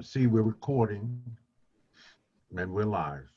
I see we're recording and we're live.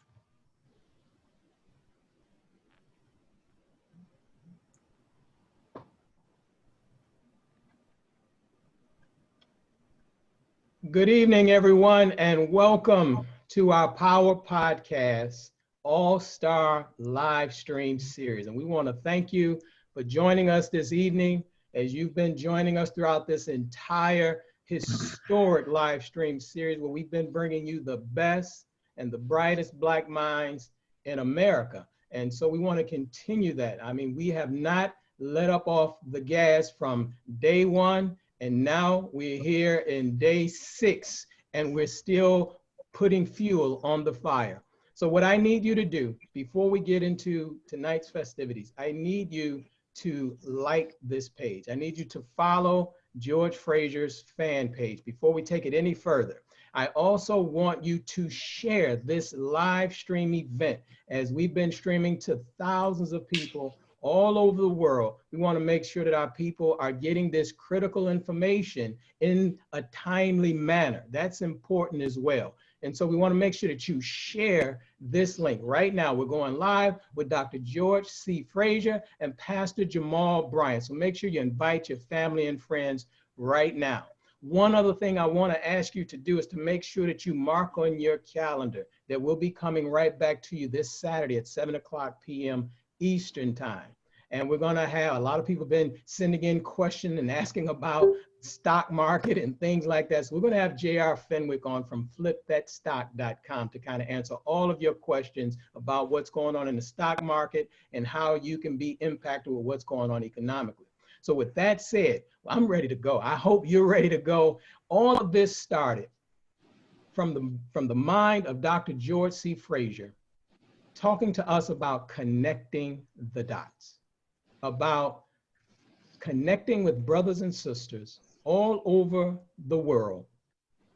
Good evening, everyone, and welcome to our Power Podcast All-Star Live Stream Series. And we want to thank you for joining us this evening as you've been joining us throughout this entire historic live stream series where we've been bringing you the best and the brightest Black minds in America. And so we want to continue that. I mean, we have not let up off the gas from day one. And now we're here in day 6, and we're still putting fuel on the fire. So what I need you to do before we get into tonight's festivities, I need you to like this page. I need you to follow George Fraser's fan page before we take it any further. I also want you to share this live stream event as we've been streaming to thousands of people all over the world. We want to make sure that our people are getting this critical information in a timely manner. That's important as well. And so we want to make sure that you share this link. Right now, we're going live with Dr. George C. Fraser and Pastor Jamal Bryant. So make sure you invite your family and friends right now. One other thing I want to ask you to do is to make sure that you mark on your calendar that we'll be coming right back to you this Saturday at 7:00 p.m. Eastern time. And we're going to have a lot of people been sending in questions and asking about stock market and things like that. So we're going to have J.R. Fenwick on from flipthatstock.com to kind of answer all of your questions about what's going on in the stock market and how you can be impacted with what's going on economically. So with that said, I'm ready to go. I hope you're ready to go. All of this started from the mind of Dr. George C. Fraser, talking to us about connecting the dots, about connecting with brothers and sisters all over the world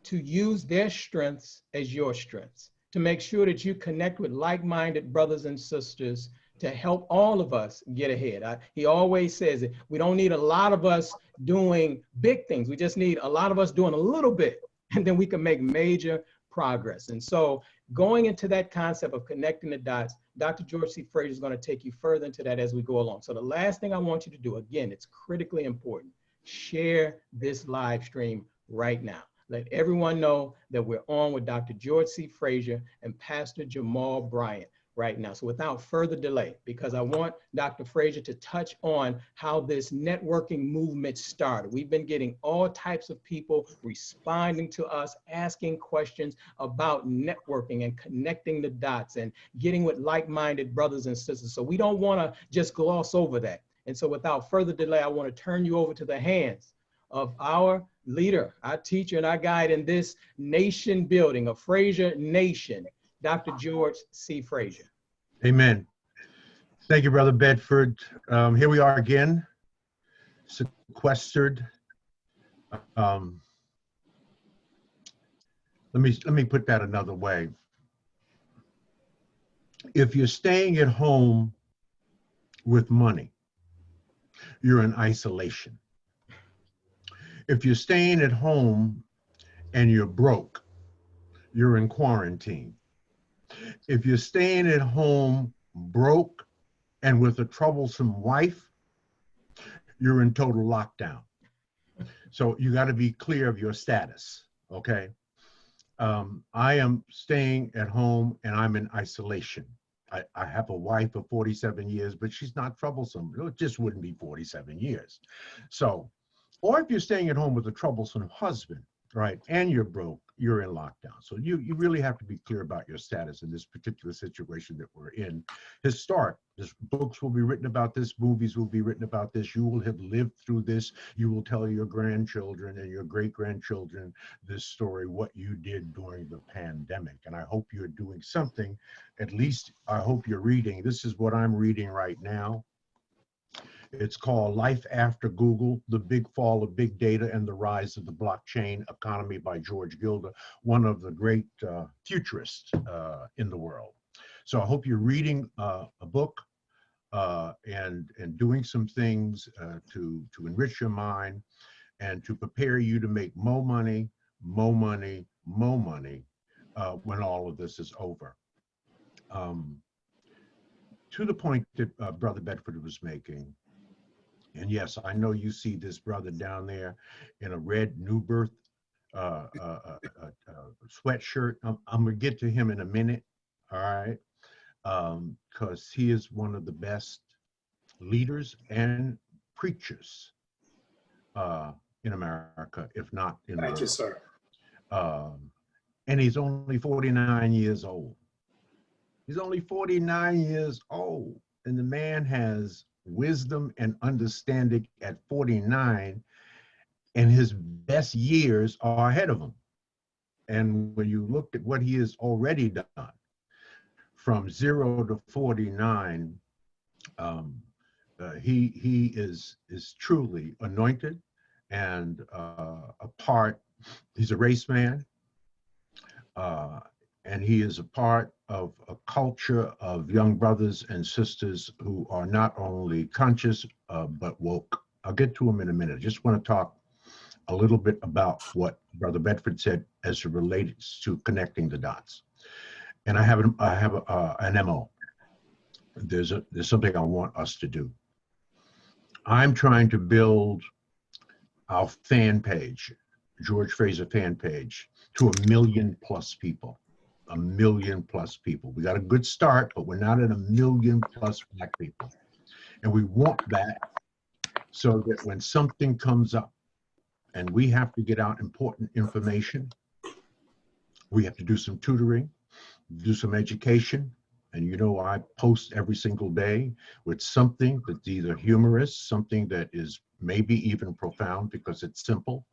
to use their strengths as your strengths, to make sure that you connect with like-minded brothers and sisters to help all of us get ahead. He always says it, we don't need a lot of us doing big things. We just need a lot of us doing a little bit, and then we can make major progress. And so going into that concept of connecting the dots, Dr. George C. Fraser is going to take you further into that as we go along. So the last thing I want you to do, again, it's critically important, share this live stream right now. Let everyone know that we're on with Dr. George C. Fraser and Pastor Jamal Bryant right now. So without further delay, because I want Dr. Fraser to touch on how this networking movement started. We've been getting all types of people responding to us, asking questions about networking and connecting the dots and getting with like-minded brothers and sisters. So we don't want to just gloss over that. And so without further delay, I want to turn you over to the hands of our leader, our teacher, and our guide in this nation building, a Fraser nation, Dr. George C. Fraser. Amen. Thank you, Brother Bedford. Here we are again, sequestered. Let me put that another way. If you're staying at home with money, you're in isolation. If you're staying at home and you're broke, you're in quarantine. If you're staying at home broke and with a troublesome wife, you're in total lockdown. So you got to be clear of your status, okay? I am staying at home and I'm in isolation. I have a wife of 47 years, but she's not troublesome. It just wouldn't be 47 years. So, or if you're staying at home with a troublesome husband, right, and you're broke, you're in lockdown. So you really have to be clear about your status in this particular situation that we're in. Historic. Books will be written about this, movies will be written about this. You will have lived through this. You will tell your grandchildren and your great-grandchildren this story, what you did during the pandemic. And I hope you're doing something. At least I hope you're reading. This is what I'm reading right now. It's called Life After Google, The Big Fall of Big Data and the Rise of the Blockchain Economy by George Gilder, one of the great futurists in the world. So I hope you're reading a book and doing some things to enrich your mind and to prepare you to make more money more money, more money when all of this is over. To the point that Brother Bedford was making, and yes, I know you see this brother down there in a red New Birth sweatshirt. I'm gonna get to him in a minute, all right? Because he is one of the best leaders and preachers in America, if not in the world. Thank you, sir. And he's only 49 years old. He's only 49 years old, and the man has wisdom and understanding at 49, and his best years are ahead of him. And when you look at what he has already done, from 0 to 49, he is truly anointed and a part. He's a race man, and he is a part of a culture of young brothers and sisters who are not only conscious but woke. I'll get to him in a minute. I just want to talk a little bit about what Brother Bedford said as it relates to connecting the dots. And I have an MO. There's something I want us to do. I'm trying to build our fan page, George Fraser fan page, to 1 million+ people. 1 million+ people. We got a good start, but we're not at 1 million+ Black people. And we want that so that when something comes up and we have to get out important information, we have to do some tutoring, do some education. And you know, I post every single day with something that's either humorous, something that is maybe even profound because it's simple,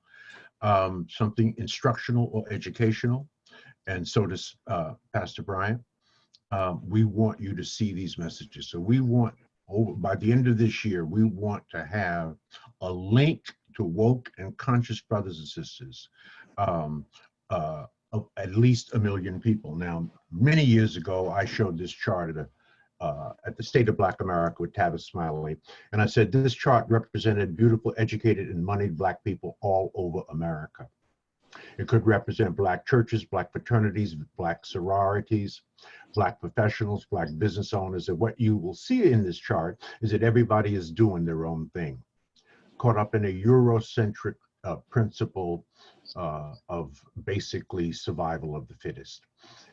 something instructional or educational. And so does Pastor Bryant. We want you to see these messages. So we want, by the end of this year, we want to have a link to woke and conscious brothers and sisters of at least 1 million people. Now, many years ago, I showed this chart at the State of Black America with Tavis Smiley, and I said this chart represented beautiful, educated, and moneyed Black people all over America. It could represent Black churches, Black fraternities, Black sororities, Black professionals, Black business owners. And what you will see in this chart is that everybody is doing their own thing, caught up in a Eurocentric principle of basically survival of the fittest.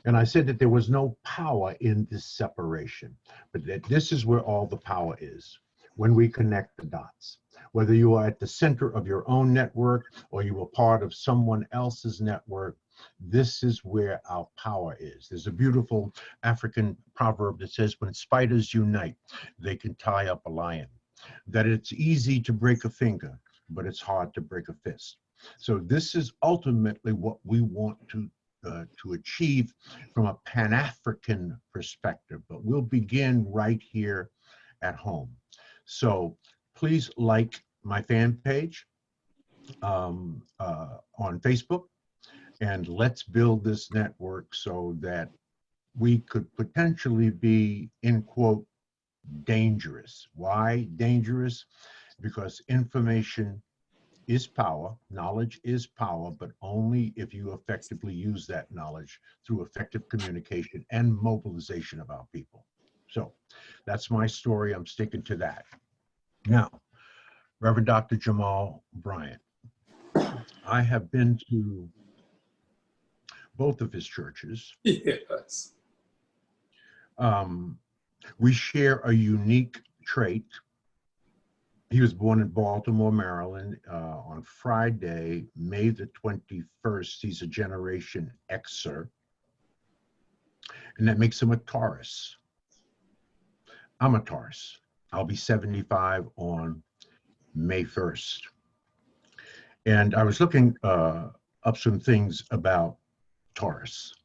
And I said that there was no power in this separation, but that this is where all the power is, when we connect the dots. Whether you are at the center of your own network or you are part of someone else's network, this is where our power is. There's a beautiful African proverb that says, when spiders unite, they can tie up a lion. That it's easy to break a finger, but it's hard to break a fist. So this is ultimately what we want to achieve from a Pan-African perspective, but we'll begin right here at home. So please like my fan page on Facebook, and let's build this network so that we could potentially be, in quote, dangerous. Why dangerous? Because information is power, knowledge is power, but only if you effectively use that knowledge through effective communication and mobilization of our people. So that's my story. I'm sticking to that. Now, Reverend Dr. Jamal Bryant, I have been to both of his churches. Yes. We share a unique trait. He was born in Baltimore, Maryland, on Friday, May the 21st. He's a Generation Xer, and that makes him a Taurus. I'm a Taurus. I'll be 75 on May 1st. And I was looking up some things about Taurus.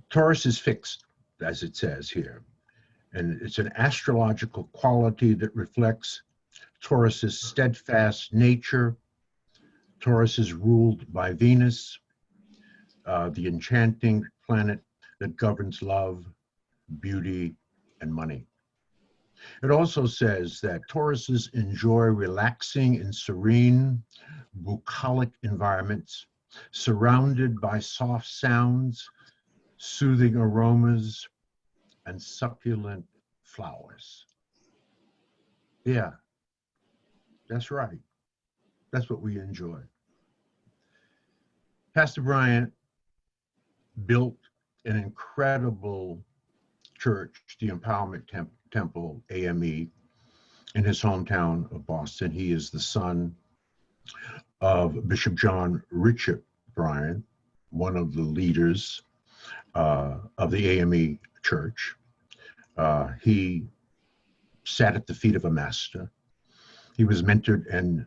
Taurus is fixed, as it says here. And it's an astrological quality that reflects Taurus's steadfast nature. Taurus is ruled by Venus, the enchanting planet that governs love, beauty, and money. It also says that Tauruses enjoy relaxing and serene, bucolic environments, surrounded by soft sounds, soothing aromas, and succulent flowers. Yeah, that's right. That's what we enjoy. Pastor Bryant built an incredible church, the Empowerment Temple, AME, in his hometown of Boston. He is the son of Bishop John Richard Bryant, one of the leaders of the AME church. He sat at the feet of a master. He was mentored and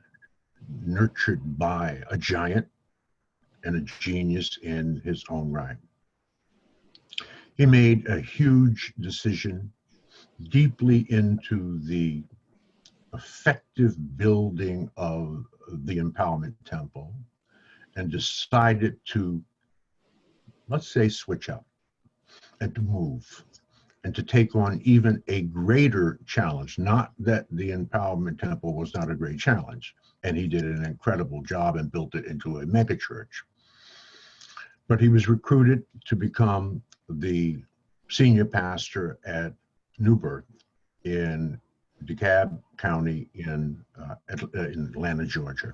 nurtured by a giant and a genius in his own right. He made a huge decision deeply into the effective building of the Empowerment Temple and decided to, let's say, switch up and to move and to take on even a greater challenge. Not that the Empowerment Temple was not a great challenge, and he did an incredible job and built it into a megachurch. But he was recruited to become the senior pastor at New Birth in DeKalb County in Atlanta, Georgia,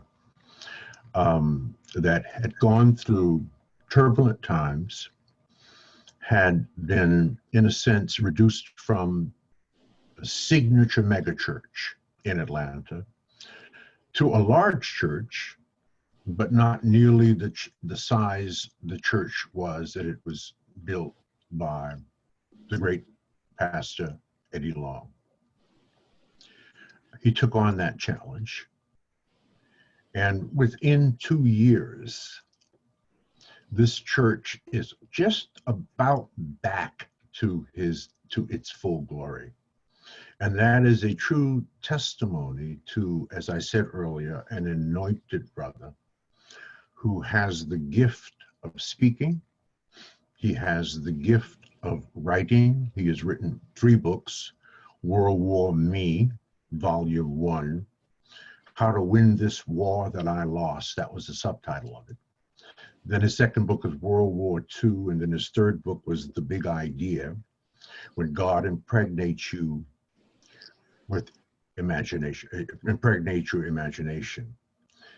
that had gone through turbulent times, had been, in a sense, reduced from a signature megachurch in Atlanta to a large church, but not nearly the size the church was that it was built by the great pastor Eddie Long. He took on that challenge, and within 2 years, this church is just about back to its full glory. And that is a true testimony to, as I said earlier, an anointed brother who has the gift of speaking. He has the gift of writing. He has written 3 books: World War Me, Volume 1, How to Win This War That I Lost. That was the subtitle of it. Then his second book was World War II, and then his third book was The Big Idea, when God impregnates you with imagination, impregnate your imagination.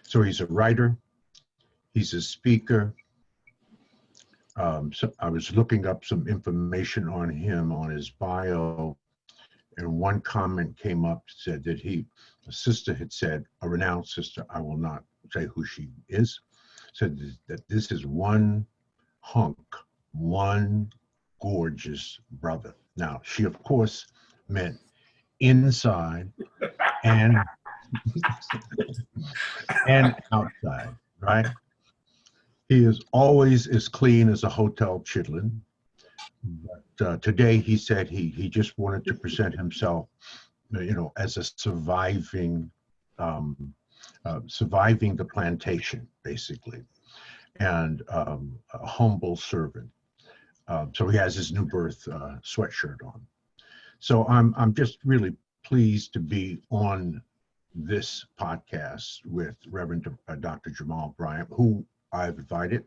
So he's a writer, he's a speaker. So I was looking up some information on him, on his bio, and one comment came up, said that a sister had said, a renowned sister, I will not say who she is, said that this is one gorgeous brother. Now, she of course meant inside and and outside, right? He is always as clean as a hotel chitlin. But today he said he just wanted to present himself, as a surviving the plantation, basically, and a humble servant. So he has his New Birth sweatshirt on. So I'm just really pleased to be on this podcast with Reverend Dr. Jamal Bryant, who I've invited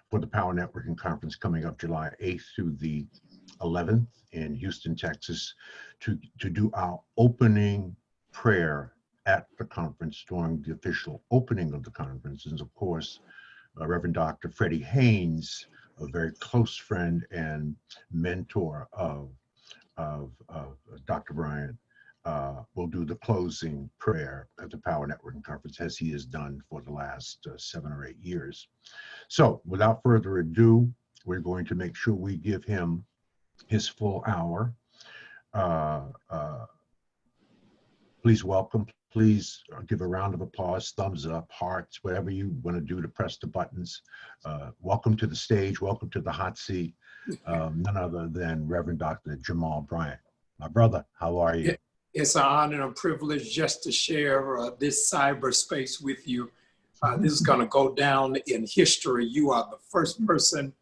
for the Power Networking Conference coming up July 8th through the 11th in Houston, Texas, to do our opening prayer at the conference during the official opening of the conference. And of course, Reverend Dr. Freddie Haynes, a very close friend and mentor of Dr. Bryant, will do the closing prayer at the Power Networking Conference, as he has done for the last 7 or 8 years. So without further ado, we're going to make sure we give him his full hour. Please welcome, please give a round of applause, thumbs up, hearts, whatever you want to do to press the buttons. Welcome to the stage, welcome to the hot seat, none other than Reverend Dr. Jamal Bryant. My brother, how are you? It's an honor and a privilege just to share this cyberspace with you. This is going to go down in history. You are the first person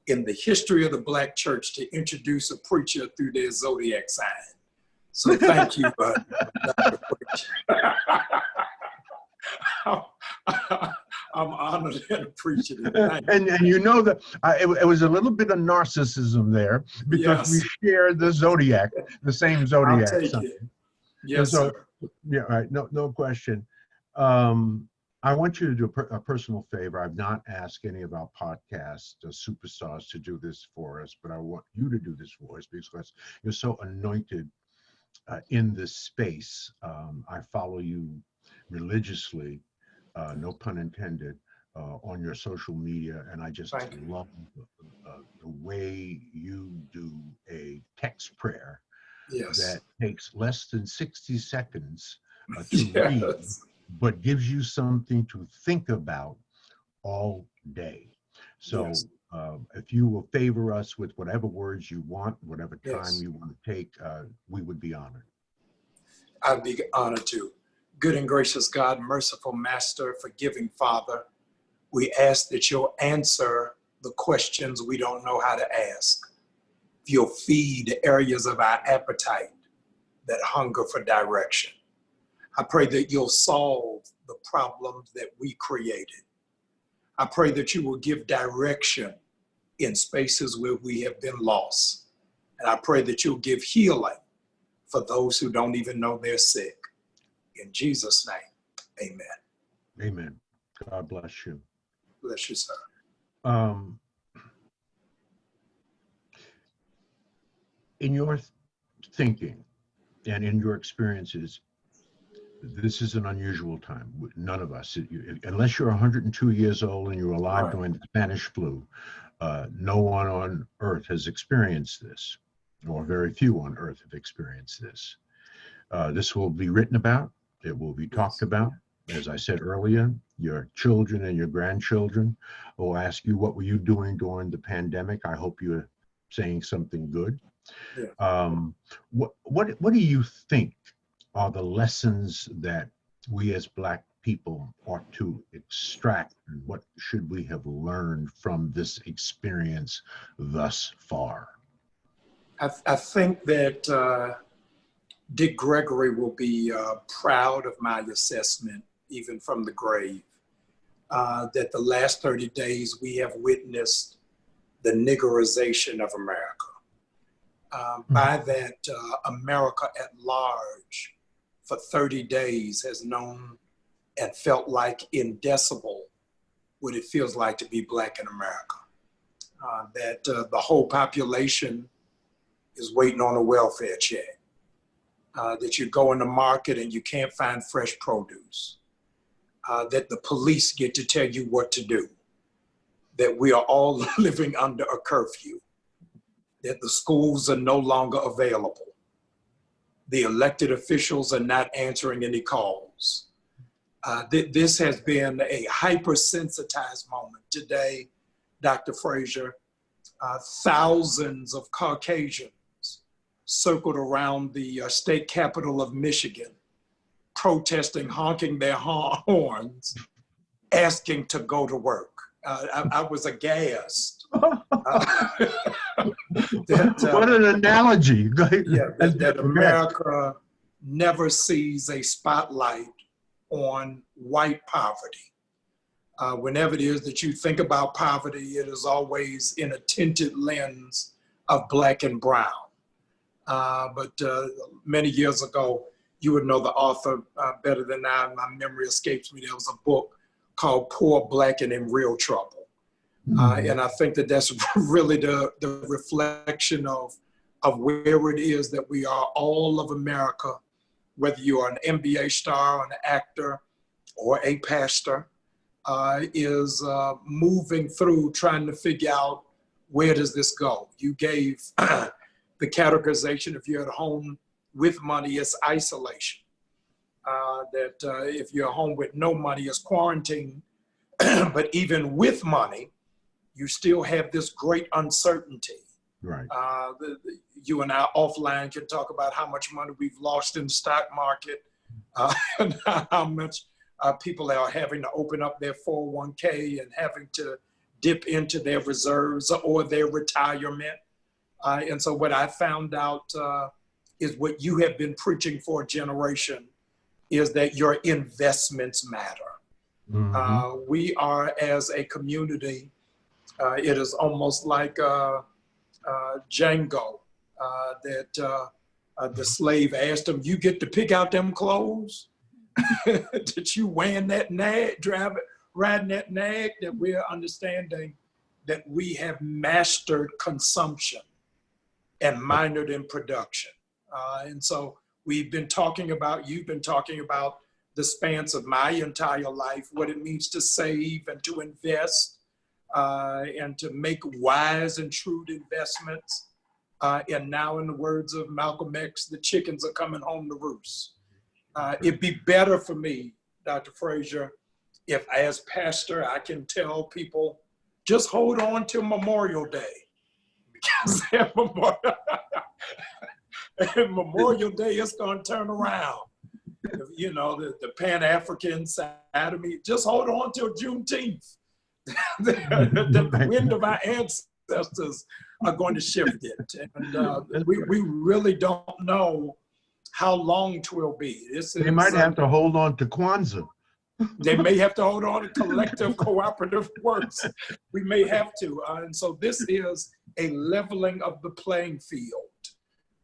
in the history of the Black church to introduce a preacher through their zodiac sign. So thank you, Dr. Preacher. I'm honored and appreciative. Thank you. And you know that it was a little bit of narcissism there because we Yes, share the zodiac, the same I'll zodiac take sign. it. And Yes, so, sir. yeah, right, no question. I want you to do a personal favor. I've not asked any of our podcast superstars to do this for us, but I want you to do this for us because you're so anointed in this space. I follow you religiously, no pun intended, on your social media, and I just Thank you. love the way you do a text prayer Yes. that takes less than 60 seconds to read, Yes. but gives you something to think about all day. So Yes. if you will favor us with whatever words you want, whatever time Yes. you want to take, we would be honored. I'd be honored to. Good and gracious God, merciful Master, forgiving Father, we ask that you'll answer the questions we don't know how to ask. You'll feed areas of our appetite that hunger for direction. I pray that you'll solve the problems that we created. I pray that you will give direction in spaces where we have been lost. And I pray that you'll give healing for those who don't even know they're sick. In Jesus' name, amen. Amen. God bless you. Bless you, sir. In your thinking and in your experiences, this is an unusual time. None of us, unless you're 102 years old and you're alive during the Spanish flu, no one on earth has experienced this, or very few on earth have experienced this. This will be written about. It will be talked about. As I said earlier, your children and your grandchildren will ask you, what were you doing during the pandemic? I hope you're saying something good. Yeah. What do you think are the lessons that we as Black people ought to extract, and what should we have learned from this experience thus far? I think that Dick Gregory will be proud of my assessment, even from the grave, that the last 30 days we have witnessed the niggerization of America. By that, America at large for 30 days has known and felt like in decibel what it feels like to be Black in America. That the whole population is waiting on a welfare check. That you go in the market and you can't find fresh produce. That the police get to tell you what to do. That we are all living under a curfew. That the schools are no longer available. The elected officials are not answering any calls. This has been a hypersensitized moment. Today, Dr. Fraser, thousands of Caucasians circled around the state capitol of Michigan, protesting, honking their horns, asking to go to work. I was aghast. What an analogy. That America never sees a spotlight on white poverty. Whenever it is that you think about poverty, it is always in a tinted lens of Black and brown. But many years ago, you would know the author better than I, my memory escapes me. There was a book called Poor, Black, and in Real Trouble. And I think that that's really the reflection of where it is that we are, all of America, whether you are an NBA star, an actor, or a pastor, is moving through trying to figure out, where does this go? You gave the categorization, if you're at home with money, it's isolation. That if you're home with no money, it's quarantine. But even with money, you still have this great uncertainty. Right. You and I offline can talk about how much money we've lost in the stock market, and how much people are having to open up their 401k and having to dip into their reserves or their retirement. And so what I found out is what you have been preaching for a generation, is that your investments matter. We are, as a community, it is almost like Django, that the slave asked him, "You get to pick out them clothes that you wearing that nag, riding that nag." That we're understanding that we have mastered consumption and minored in production. And so you've been talking about the spans of my entire life, what it means to save and to invest and to make wise and shrewd investments. And now, in the words of Malcolm X, the chickens are coming home to roost. It'd be better for me, Dr. Fraser, if as pastor, I can tell people, just hold on till Memorial Day. Because Memorial Day is going to turn around. You know, the Pan-African side of me, just hold on till Juneteenth. The wind of our ancestors are going to shift it. And we really don't know how long it will be. They might have to hold on to Kwanzaa. They may have to hold on to collective cooperative works. We may have to. And so this is a leveling of the playing field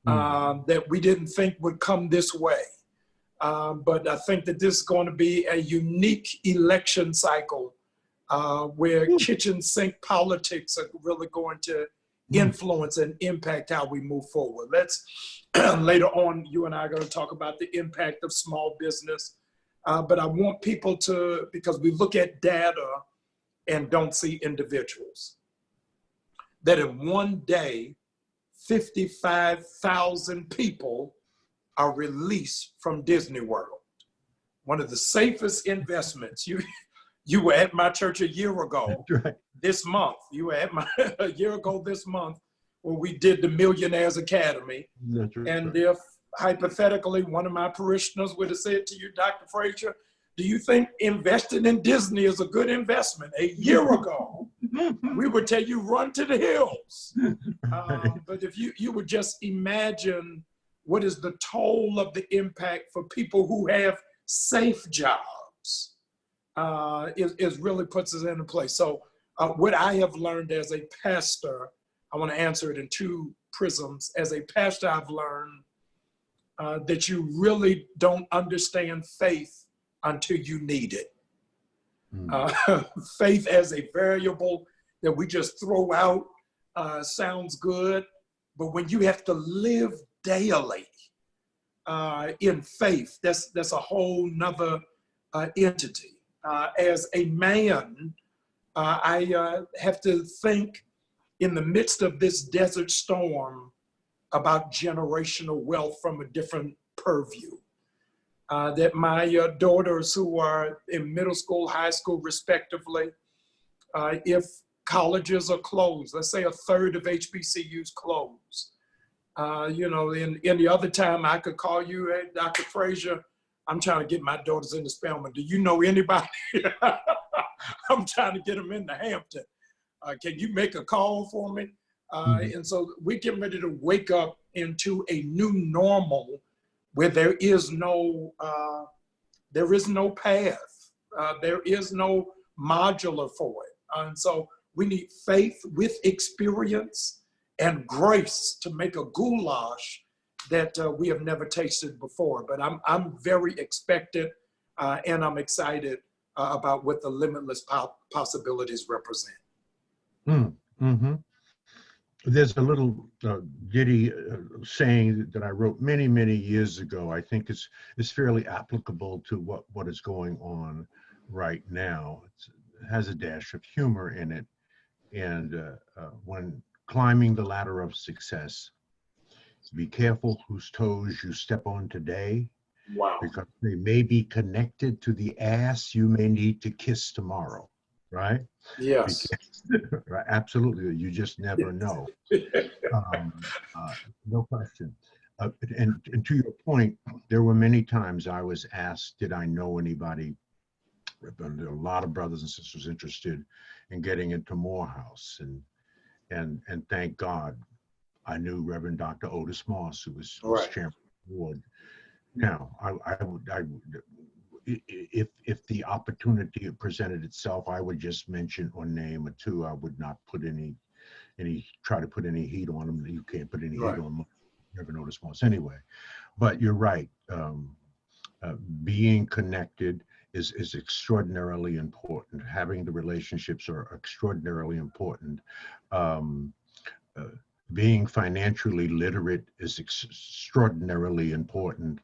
that we didn't think would come this way. But I think that this is going to be a unique election cycle where kitchen sink politics are really going to influence and impact how we move forward. Let's later on, you and I are going to talk about the impact of small business. But I want people to, because we look at data and don't see individuals, that in one day, 55,000 people are released from Disney World. One of the safest investments. You were at my church a year ago, Right. This month. You were at a year ago this month where we did the Millionaires Academy. That's right. And if hypothetically one of my parishioners would have said to you, Dr. Fraser, do you think investing in Disney is a good investment? A year ago, we would tell you run to the hills. But if you would just imagine what is the toll of the impact for people who have safe jobs, it really puts us into place. So what I have learned as a pastor, I want to answer it in two prisms. As a pastor, I've learned that you really don't understand faith until you need it. Faith as a variable that we just throw out sounds good, but when you have to live daily in faith, that's a whole nother entity. As a man, I have to think in the midst of this desert storm about generational wealth from a different purview. That my daughters who are in middle school, high school, respectively, if colleges are closed, let's say a third of HBCUs closed, in the other time I could call you, hey, Dr. Fraser, I'm trying to get my daughters into Spelman. Do you know anybody? I'm trying to get them into Hampton. Can you make a call for me? And so we're getting ready to wake up into a new normal where there is no path. There is no modular for it. And so we need faith with experience and grace to make a goulash that we have never tasted before. But I'm very expectant and I'm excited about what the limitless possibilities represent. Mm-hmm. There's a little ditty saying that I wrote many, many years ago. I think it's fairly applicable to what is going on right now. It has a dash of humor in it. And when climbing the ladder of success, be careful whose toes you step on today. Wow. Because they may be connected to the ass you may need to kiss tomorrow, right? Yes. Right, absolutely. You just never know. No question. And to your point, there were many times I was asked, did I know anybody? There are a lot of brothers and sisters interested in getting into Morehouse, and thank God I knew Reverend Dr. Otis Moss, who was chairman of the board. Now, if the opportunity presented itself, I would just mention or name or two. I would not put any try to put any heat on them. You can't put any heat on them. Never know the smalls anyway. But you're right. Being connected is extraordinarily important. Having the relationships are extraordinarily important. Being financially literate is extraordinarily important.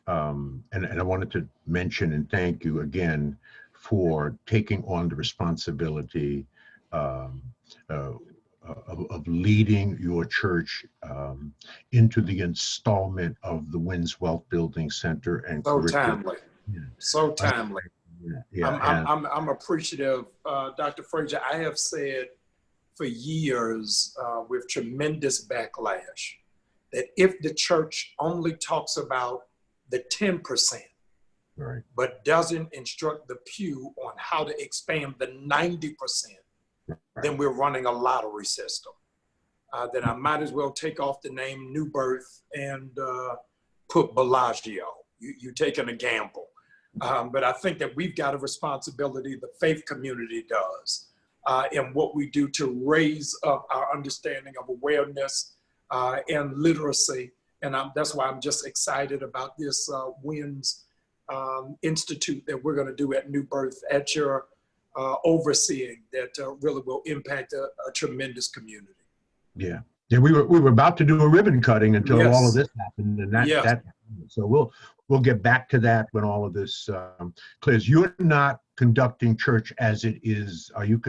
And I wanted to mention and thank you again for taking on the responsibility of leading your church into the installment of the Wins Wealth Building Center and so curriculum. timely, Yeah. so timely. Yeah, I'm appreciative, Dr. Fraser. I have said for years with tremendous backlash that if the church only talks about the 10%, right, but doesn't instruct the pew on how to expand the 90%, right, then we're running a lottery system. Then I might as well take off the name New Birth and put Bellagio. You're taking a gamble. But I think that we've got a responsibility, the faith community does, in what we do to raise up our understanding of awareness and literacy. And that's why I'm just excited about this WINS Institute that we're going to do at New Birth at your overseeing that really will impact a tremendous community. Yeah. Yeah, we were about to do a ribbon cutting until all of this happened, and that so we'll get back to that when all of this clears. You're not conducting church as it is. Are you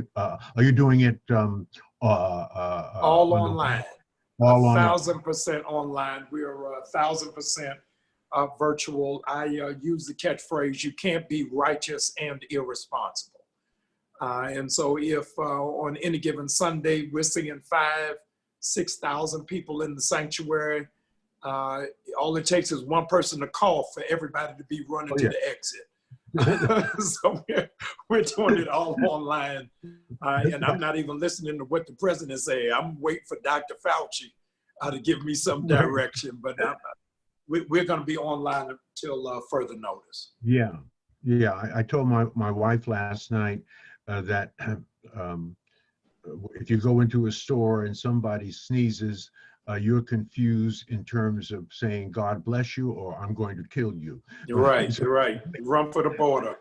doing it all online? All 1,000% online. We are 1,000% virtual. I use the catchphrase, you can't be righteous and irresponsible. And so if on any given Sunday, we're seeing 6,000 people in the sanctuary, all it takes is one person to call for everybody to be running to the exit. So we're doing it all online. And I'm not even listening to what the president say. I'm waiting for Dr. Fauci to give me some direction, but we're going to be online until further notice. Yeah. I told my wife last night that if you go into a store and somebody sneezes, you're confused in terms of saying God bless you or I'm going to kill you. You're right. You're right. Run for the border.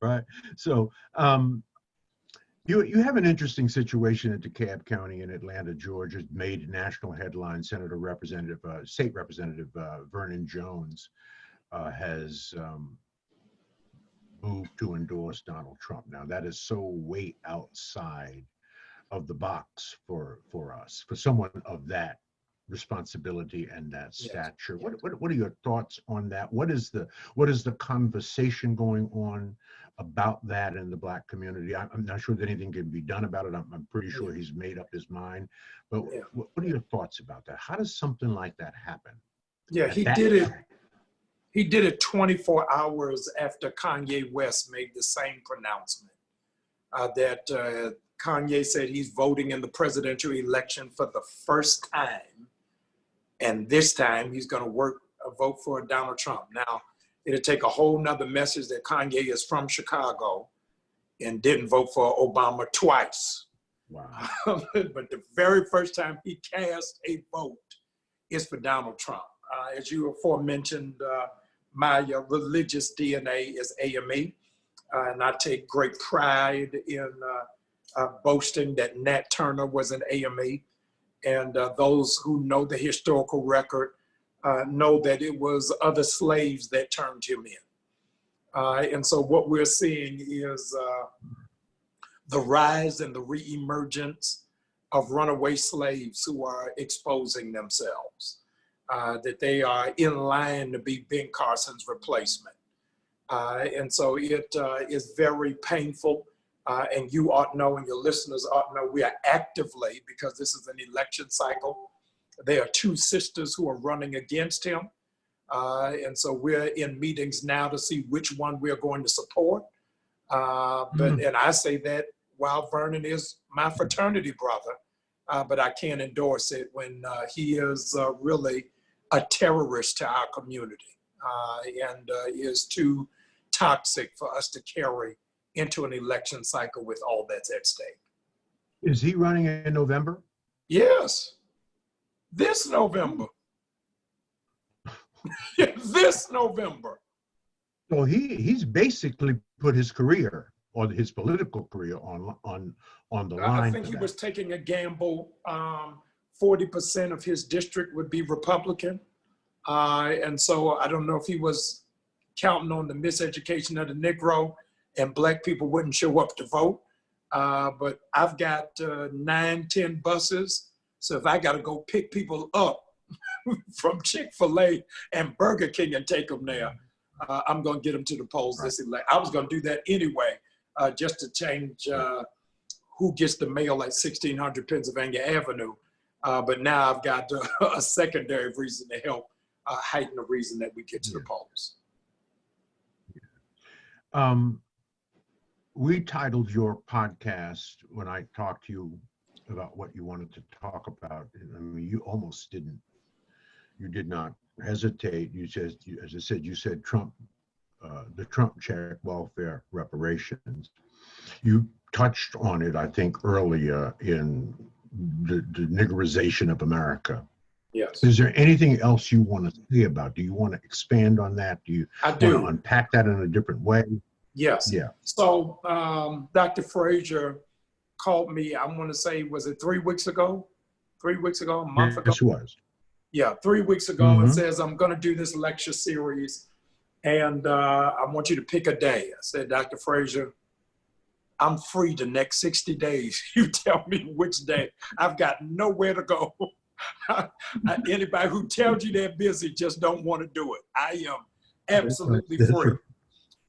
Right. So you have an interesting situation at DeKalb County in Atlanta, Georgia. Made national headlines. State Representative Vernon Jones has moved to endorse Donald Trump. Now that is so way outside of the box for us, for someone of that responsibility and that stature. Yes. What are your thoughts on that? What is the conversation going on about that in the Black community? I'm not sure that anything can be done about it. I'm pretty sure he's made up his mind. But what are your thoughts about that? How does something like that happen? Yeah, he did it. He did it 24 hours after Kanye West made the same pronouncement that Kanye said he's voting in the presidential election for the first time. And this time he's going to vote for Donald Trump. Now, it'll take a whole nother message that Kanye is from Chicago and didn't vote for Obama twice. Wow. But the very first time he cast a vote is for Donald Trump. As you aforementioned, my religious DNA is AME, and I take great pride in boasting that Nat Turner was an AME. And those who know the historical record know that it was other slaves that turned him in. And so what we're seeing is the rise and the reemergence of runaway slaves who are exposing themselves, that they are in line to be Ben Carson's replacement. And so it is very painful. And you ought to know, and your listeners ought to know, we are actively, because this is an election cycle, there are two sisters who are running against him. And so we're in meetings now to see which one we're going to support. And I say that while Vernon is my fraternity brother, but I can't endorse it when he is really a terrorist to our community and is too toxic for us to carry into an election cycle with all that's at stake. Is he running in November? Yes, this November. This November. So he's basically put his career or his political career on the line. I think he was taking a gamble. 40% of his district would be Republican. And so I don't know if he was counting on the miseducation of the Negro and Black people wouldn't show up to vote. But I've got 9-10 buses. So if I got to go pick people up from Chick-fil-A and Burger King and take them there, I'm going to get them to the polls this election. I was going to do that anyway, just to change who gets the mail at 1600 Pennsylvania Avenue. But now I've got a secondary reason to help heighten the reason that we get to the polls. We titled your podcast when I talked to you about what you wanted to talk about. I mean, you almost didn't. You did not hesitate. You said, as I said, you said Trump, the Trump check, welfare, reparations. You touched on it, I think, earlier in the niggerization of America. Yes. Is there anything else you want to say about? Do you want to expand on that? Do you want to unpack that in a different way? Yes. Yeah. So Dr. Fraser called me, I want to say, was it 3 weeks ago? 3 weeks ago, a month ago? Yes, it was. Yeah, 3 weeks ago, and says, I'm going to do this lecture series, and I want you to pick a day. I said, Dr. Fraser, I'm free the next 60 days. You tell me which day. I've got nowhere to go. Anybody who tells you they're busy just don't want to do it. I am absolutely free.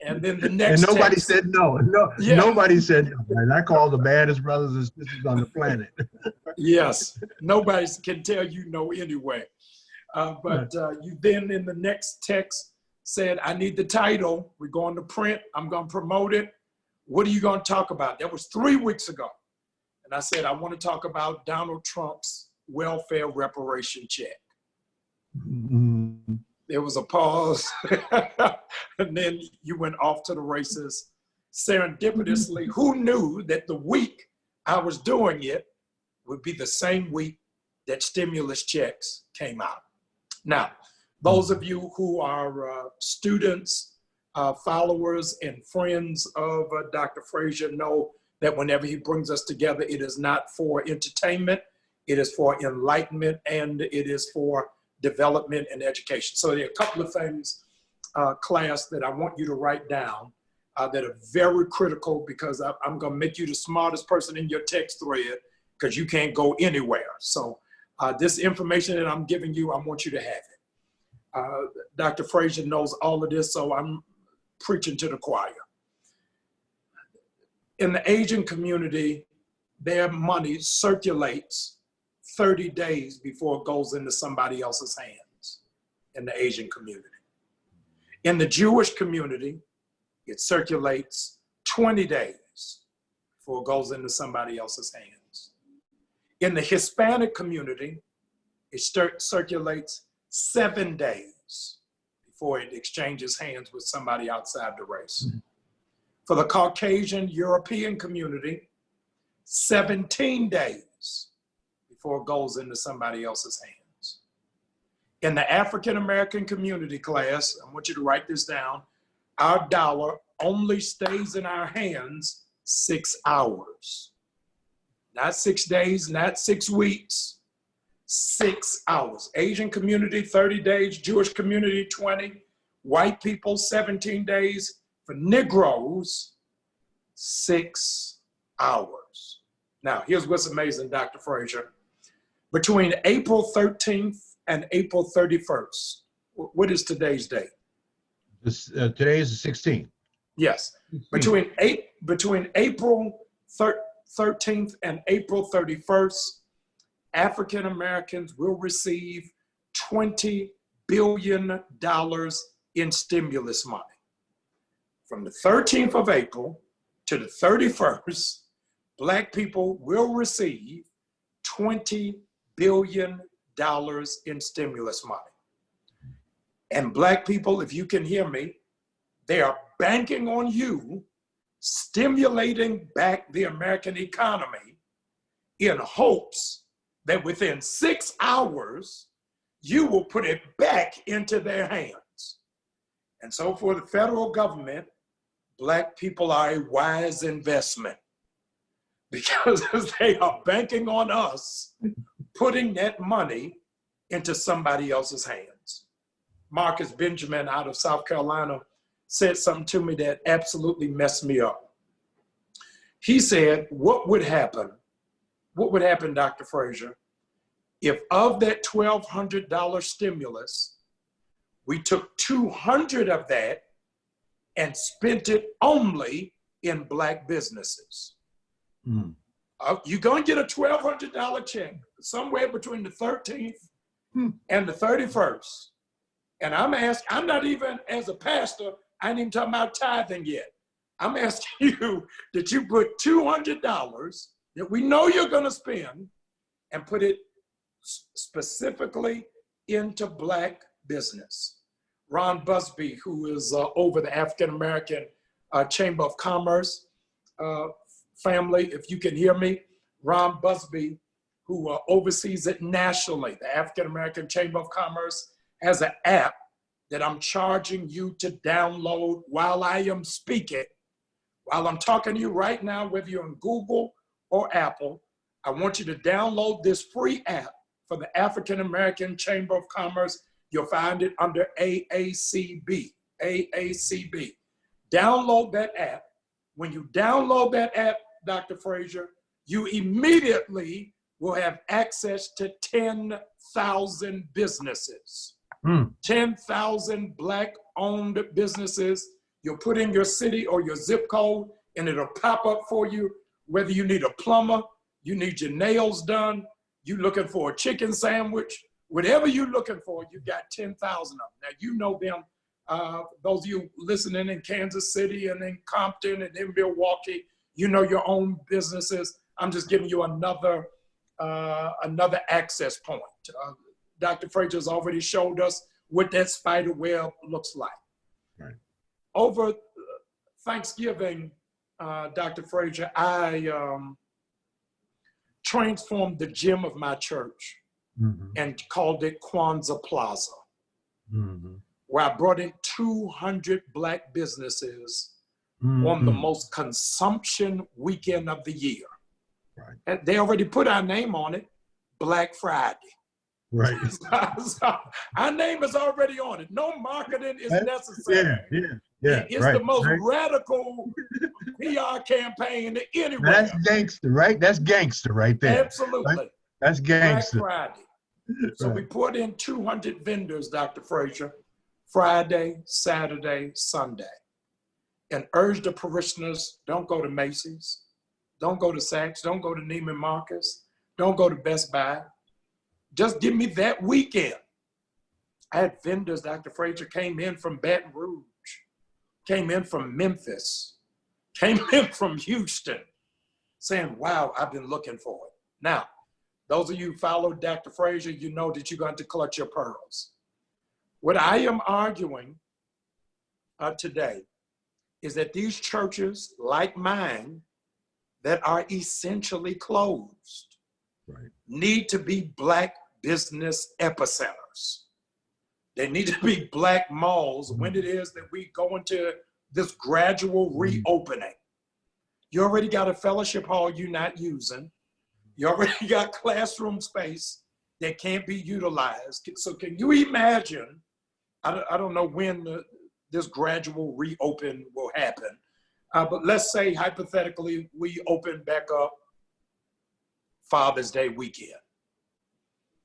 And then the next and nobody text, said no. Nobody said no. And I call the baddest brothers and sisters on the planet. Yes, nobody can tell you no anyway. But you then in the next text said, I need the title. We're going to print. I'm going to promote it. What are you going to talk about? That was 3 weeks ago. And I said, I want to talk about Donald Trump's welfare reparation check. Mm-hmm. There was a pause. And then you went off to the races. Serendipitously, who knew that the week I was doing it would be the same week that stimulus checks came out. Now, those of you who are students, followers, and friends of Dr. Fraser know that whenever he brings us together, it is not for entertainment, it is for enlightenment, and it is for development and education. So there are a couple of things, class, that I want you to write down that are very critical, because I'm going to make you the smartest person in your text thread, because you can't go anywhere. So this information that I'm giving you, I want you to have it. Dr. Fraser knows all of this, so I'm preaching to the choir. In the Asian community, their money circulates 30 days before it goes into somebody else's hands in the Asian community. In the Jewish community, it circulates 20 days before it goes into somebody else's hands. In the Hispanic community, it circulates 7 days before it exchanges hands with somebody outside the race. Mm-hmm. For the Caucasian European community, 17 days before it goes into somebody else's hands. In the African American community, class, I want you to write this down, our dollar only stays in our hands 6 hours. Not 6 days, not 6 weeks, 6 hours. Asian community, 30 days, Jewish community, 20, white people, 17 days. For Negroes, 6 hours. Now, here's what's amazing, Dr. Fraser. Between April 13th and April 31st, what is today's date? Today is the 16th. Yes. Between April 13th and April 31st, African Americans will receive $20 billion in stimulus money. From the 13th of April to the 31st, Black people will receive $20 billion in stimulus money. And Black people, if you can hear me, they are banking on you, stimulating back the American economy in hopes that within 6 hours, you will put it back into their hands. And so for the federal government, Black people are a wise investment because they are banking on us putting that money into somebody else's hands. Marcus Benjamin out of South Carolina said something to me that absolutely messed me up. He said, what would happen, Dr. Fraser, if of that $1,200 stimulus, we took 200 of that and spent it only in Black businesses? Mm. You're going to get a $1,200 check somewhere between the 13th and the 31st. And I'm not even, as a pastor, I ain't even talking about tithing yet. I'm asking you that you put $200 that we know you're going to spend and put it specifically into Black business. Ron Busby, who is over the African American Chamber of Commerce family, if you can hear me, Ron Busby, who oversees it nationally, the African American Chamber of Commerce has an app that I'm charging you to download while I am speaking. While I'm talking to you right now, whether you're on Google or Apple, I want you to download this free app for the African American Chamber of Commerce. You'll find it under AACB, AACB. Download that app. When you download that app, Dr. Fraser, you immediately will have access to 10,000 businesses. 10,000 Black-owned businesses. You'll put in your city or your zip code, and it'll pop up for you, whether you need a plumber, you need your nails done, you looking for a chicken sandwich, whatever you're looking for, you got 10,000 of them. Now, you know them, those of you listening in Kansas City and in Compton and in Milwaukee, you know your own businesses. I'm just giving you another access point. Dr. Fraser's already showed us what that spider web looks like. Right. Over Thanksgiving, Dr. Fraser, I transformed the gym of my church and called it Kwanzaa Plaza, where I brought in 200 Black businesses on the most consumption weekend of the year. Right. And they already put our name on it, Black Friday. Right. So our name is already on it. No marketing is necessary. Yeah. It's the most radical PR campaign anywhere. That's gangster, right? That's gangster right there. Absolutely. Right? That's gangster. Black Friday. So we put in 200 vendors, Dr. Fraser, Friday, Saturday, Sunday, and urged the parishioners, don't go to Macy's, don't go to Saks, don't go to Neiman Marcus, don't go to Best Buy. Just give me that weekend. I had vendors, Dr. Fraser, came in from Baton Rouge, came in from Memphis, came in from Houston, saying, wow, I've been looking for it. Now, those of you who follow Dr. Fraser, you know that you're going to clutch your pearls. What I am arguing today is that these churches, like mine, that are essentially closed, need to be Black business epicenters. They need to be Black malls when it is that we go into this gradual reopening. You already got a fellowship hall you're not using. You already got classroom space that can't be utilized. So can you imagine, I don't know when this gradual reopen will happen, but let's say hypothetically we open back up Father's Day weekend.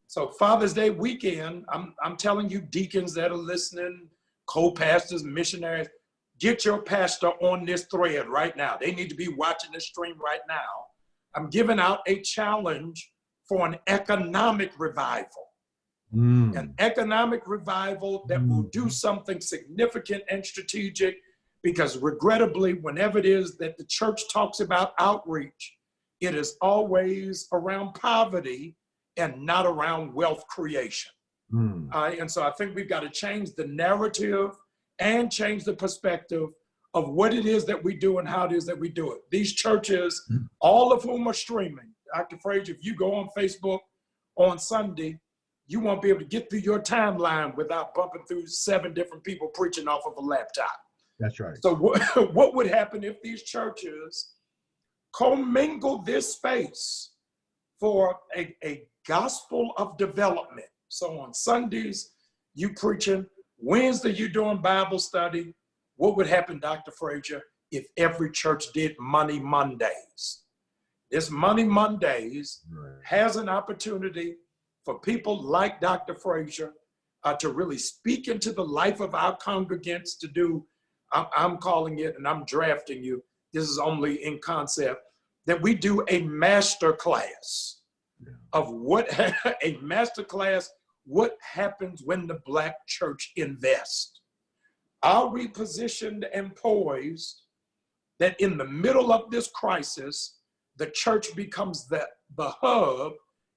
So Father's Day weekend, I'm telling you deacons that are listening, co-pastors, missionaries, get your pastor on this thread right now. They need to be watching this stream right now. I'm giving out a challenge for an economic revival. An economic revival that will do something significant and strategic, because regrettably, whenever it is that the church talks about outreach, it is always around poverty and not around wealth creation. And so I think we've got to change the narrative and change the perspective of what it is that we do and how it is that we do it. These churches, all of whom are streaming. Dr. Fraser, if you go on Facebook on Sunday, you won't be able to get through your timeline without bumping through 7 different people preaching off of a laptop. That's right. So what would happen if these churches commingle this space for a gospel of development? So on Sundays, you preaching, Wednesday, you doing Bible study. What would happen, Dr. Fraser, if every church did Money Mondays? This Money Mondays has an opportunity for people like Dr. Fraser to really speak into the life of our congregants, to do, I'm calling it, and I'm drafting you, this is only in concept, that we do a master class of what happens when the Black church invests. Are we positioned and poised that in the middle of this crisis, the church becomes the hub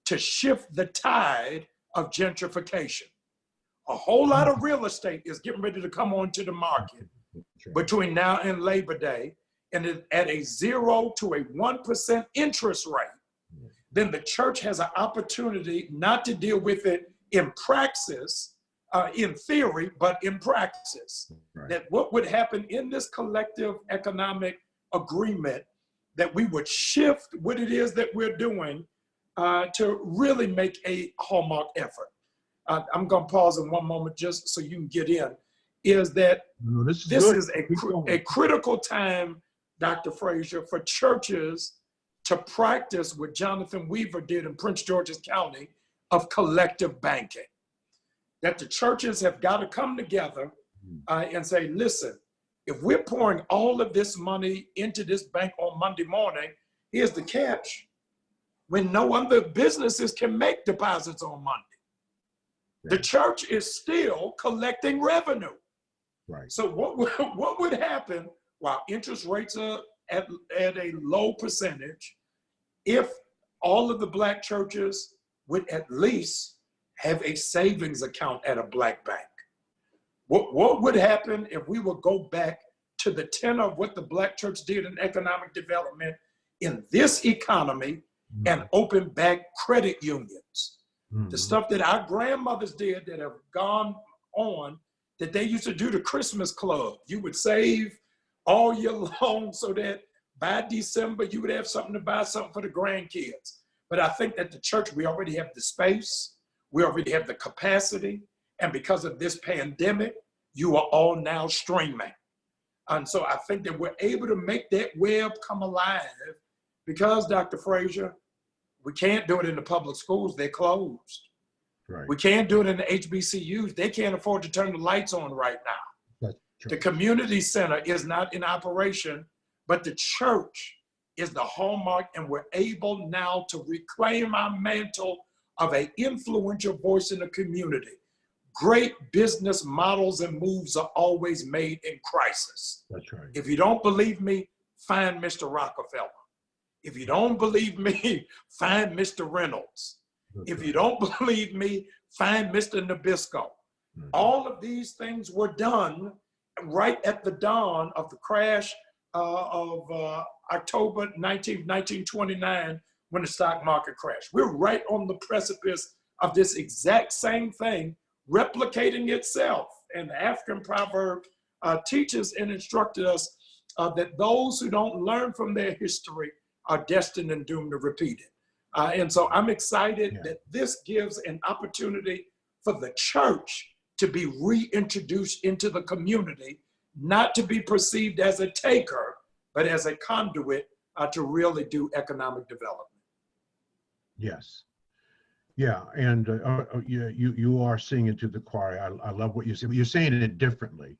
to shift the tide of gentrification? A whole lot of real estate is getting ready to come onto the market between now and Labor Day, and at a 0 to a 1% interest rate. Then the church has an opportunity not to deal with it in praxis, in theory, but in practice. That what would happen in this collective economic agreement, that we would shift what it is that we're doing to really make a hallmark effort. I'm going to pause in one moment just so you can get in, is that this is a critical time, Dr. Fraser, for churches to practice what Jonathan Weaver did in Prince George's County of collective banking. That the churches have got to come together and say, listen, if we're pouring all of this money into this bank on Monday morning, here's the catch. When no other businesses can make deposits on Monday, the church is still collecting revenue. So what would happen while interest rates are at a low percentage, if all of the Black churches would at least have a savings account at a Black bank? What would happen if we would go back to the tenor of what the Black church did in economic development in this economy and open back credit unions? The stuff that our grandmothers did that have gone on, that they used to do the Christmas club. You would save all year long so that by December, you would have something to buy something for the grandkids. But I think that the church, we already have the space, we already have the capacity, and because of this pandemic, you are all now streaming. And so I think that we're able to make that web come alive because, Dr. Fraser, we can't do it in the public schools, they're closed. We can't do it in the HBCUs, they can't afford to turn the lights on right now. The community center is not in operation, but the church is the hallmark, and we're able now to reclaim our mantle of an influential voice in the community. Great business models and moves are always made in crisis. If you don't believe me, find Mr. Rockefeller. If you don't believe me, find Mr. Reynolds. If you don't believe me, find Mr. Nabisco. All of these things were done right at the dawn of the crash of October 19th, 1929, when the stock market crashed. We're right on the precipice of this exact same thing replicating itself. And the African proverb teaches and instructed us that those who don't learn from their history are destined and doomed to repeat it. And so I'm excited that this gives an opportunity for the church to be reintroduced into the community, not to be perceived as a taker, but as a conduit to really do economic development. Yes. Yeah, and you are singing to the choir. I love what you say. You're saying it differently,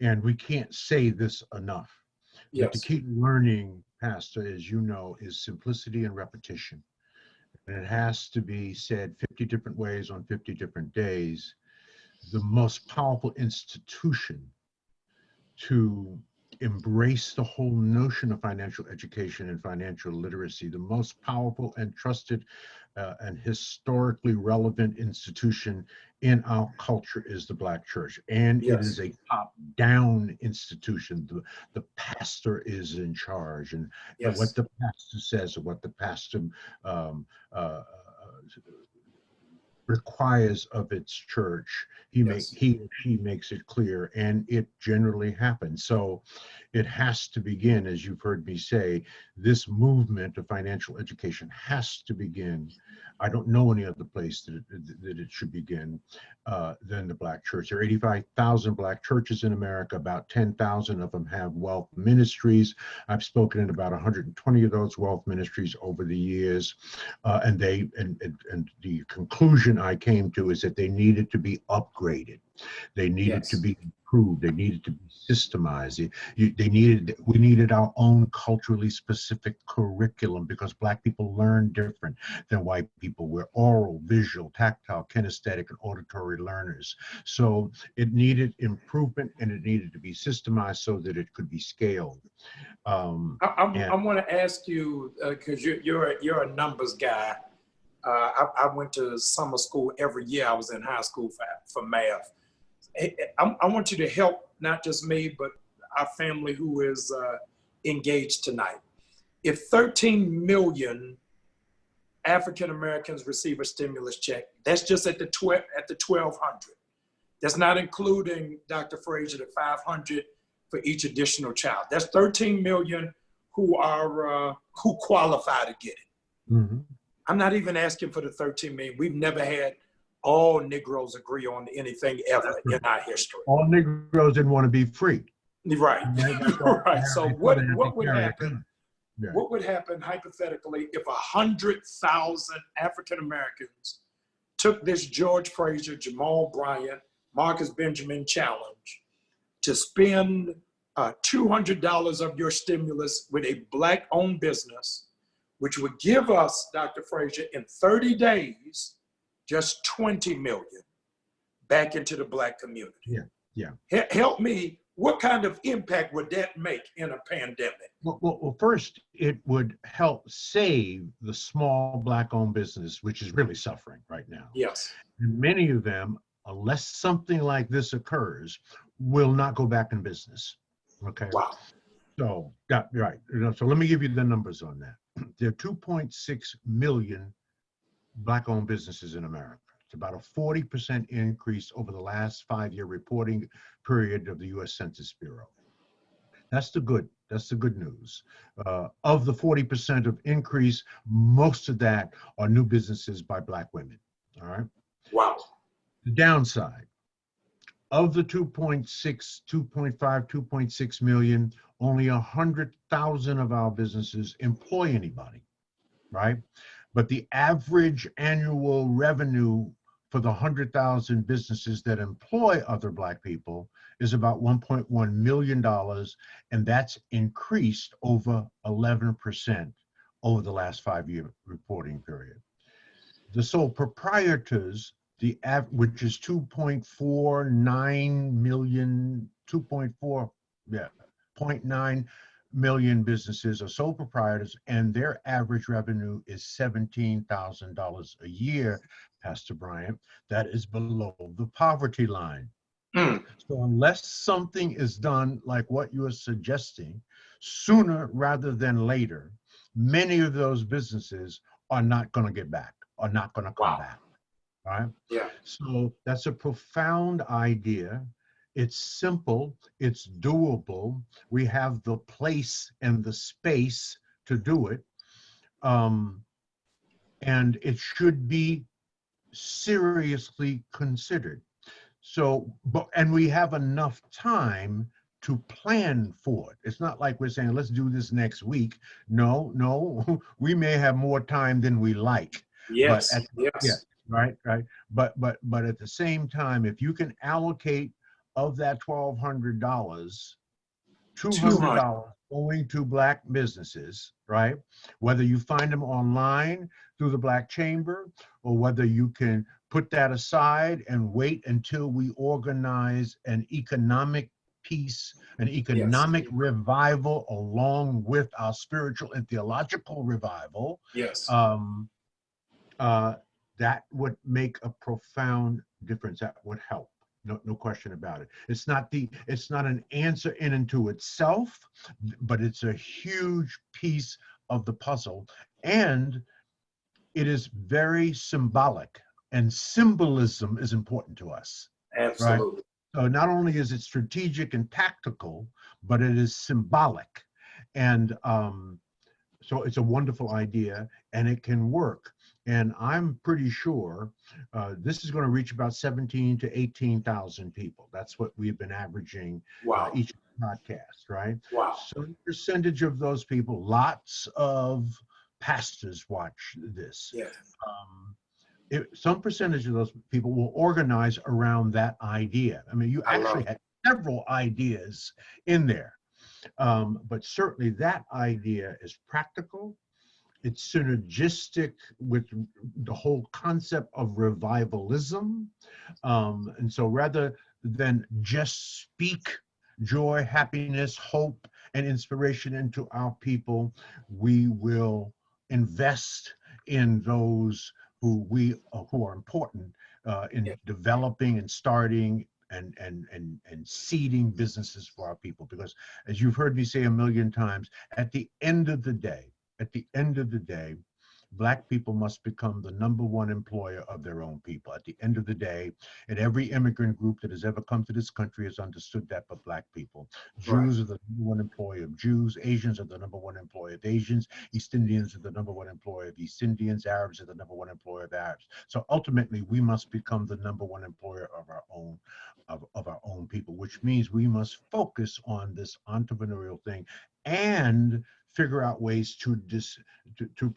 and we can't say this enough. But to keep learning, Pastor, as you know, is simplicity and repetition. And it has to be said 50 different ways on 50 different days. The most powerful institution to embrace the whole notion of financial education and financial literacy. The most powerful and trusted and historically relevant institution in our culture is the Black church. And it is Yes. a top-down institution. The pastor is in charge, and what Yes. the pastor says, or what the pastor um, uh, requires of its church, Yes. he or she makes it clear, and it generally happens. So it has to begin, as you've heard me say, this movement of financial education has to begin. I don't know any other place that it should begin than the Black church. There are 85,000 Black churches in America. About 10,000 of them have wealth ministries. I've spoken in about 120 of those wealth ministries over the years, and the conclusion I came to is that they needed to be upgraded. They needed to Yes. be improved. They needed to be systemized. We needed our own culturally specific curriculum, because Black people learn different than white people. We're oral, visual, tactile, kinesthetic, and auditory learners. So it needed improvement, and it needed to be systemized so that it could be scaled. I want to ask you, because you're a numbers guy. I went to summer school every year. I was in high school for math. I want you to help not just me, but our family who is engaged tonight. If 13 million African Americans receive a stimulus check, that's just at the 1,200. That's not including, Dr. Fraser, the 500 for each additional child. That's 13 million who qualify to get it. Mm-hmm. I'm not even asking for the 13 million. We've never had all Negroes agree on anything ever in our history. All Negroes didn't want to be free. Right. Right. So what would happen? Yeah. What would happen hypothetically if 100,000 African Americans took this George Fraser, Jamal Bryant, Marcus Benjamin challenge to spend $200 of your stimulus with a Black-owned business, which would give us, Dr. Fraser, in 30 days, just 20 million back into the Black community. Yeah. Help me, what kind of impact would that make in a pandemic? Well, first, it would help save the small Black-owned business, which is really suffering right now. Yes. And many of them, unless something like this occurs, will not go back in business. Okay. Wow. So, right. So let me give you the numbers on that. There are 2.6 million Black-owned businesses in America. It's about a 40% increase over the last 5-year reporting period of the U.S. Census Bureau. That's the good news. Of the 40% of increase, most of that are new businesses by Black women. All right. Wow. The downside, of the 2.6 million, only 100,000 of our businesses employ anybody, right? But the average annual revenue for the 100,000 businesses that employ other Black people is about $1.1 million, and that's increased over 11% over the last 5-year reporting period. The sole proprietors, which is 2.49 million, 0.9 million businesses are sole proprietors, and their average revenue is $17,000 a year, Pastor Bryant. That is below the poverty line. So unless something is done like what you are suggesting, sooner rather than later, many of those businesses are not going to get back, are not going to come back. Right? Yeah. So that's a profound idea. It's simple, it's doable. We have the place and the space to do it. And it should be seriously considered. So, and we have enough time to plan for it. It's not like we're saying, let's do this next week. No, we may have more time than we like. Yes, yes. Yeah, right. But at the same time, if you can allocate of that $1,200, $200 going to Black businesses, right? Whether you find them online through the Black Chamber, or whether you can put that aside and wait until we organize an economic peace, an economic revival, along with our spiritual and theological revival, Yes. that would make a profound difference. That would help. No question about it. It's not an answer in and to itself, but it's a huge piece of the puzzle. And it is very symbolic, and symbolism is important to us. Absolutely. Right? So not only is it strategic and tactical, but it is symbolic. And so it's a wonderful idea, and it can work. And I'm pretty sure this is going to reach about 17 to 18,000 people. That's what we've been averaging each podcast, right? Wow. Some percentage of those people, lots of pastors watch this. Yeah. Some percentage of those people will organize around that idea. I mean, you actually had several ideas in there. But certainly that idea is practical. It's synergistic with the whole concept of revivalism. And so rather than just speak joy, happiness, hope, and inspiration into our people, we will invest in those who are important in developing and starting and seeding businesses for our people. Because as you've heard me say a million times, at the end of the day, Black people must become the #1 employer of their own people. At the end of the day, and every immigrant group that has ever come to this country has understood that for Black people. Jews are the #1 employer of Jews. Asians are the #1 employer of Asians. East Indians are the #1 employer of East Indians. Arabs are the #1 employer of Arabs. So ultimately, we must become the #1 employer of our own people, which means we must focus on this entrepreneurial thing and figure out ways to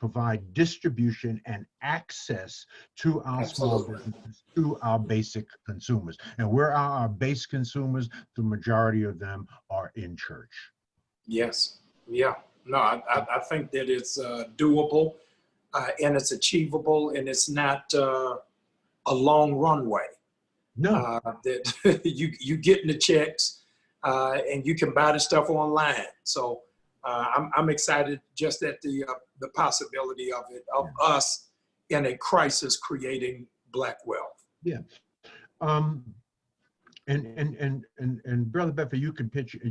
provide distribution and access to our small businesses, to our basic consumers. And where are our base consumers? The majority of them are in church. Yes. Yeah. No, I think that it's doable and it's achievable, and it's not a long runway. No. That you getting the checks and you can buy the stuff online. So I'm excited just at the possibility of it, of us in a crisis creating Black wealth. Yeah. And Brother Bedford, you can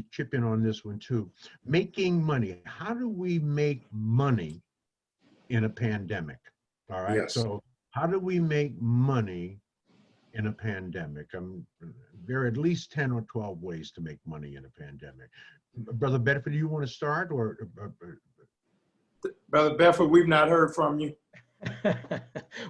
chip in on this one too. Making money. How do we make money in a pandemic? All right. Yes. So how do we make money in a pandemic? There are at least 10 or 12 ways to make money in a pandemic. Brother Bedford, do you want to start, or? Brother Bedford, we've not heard from you.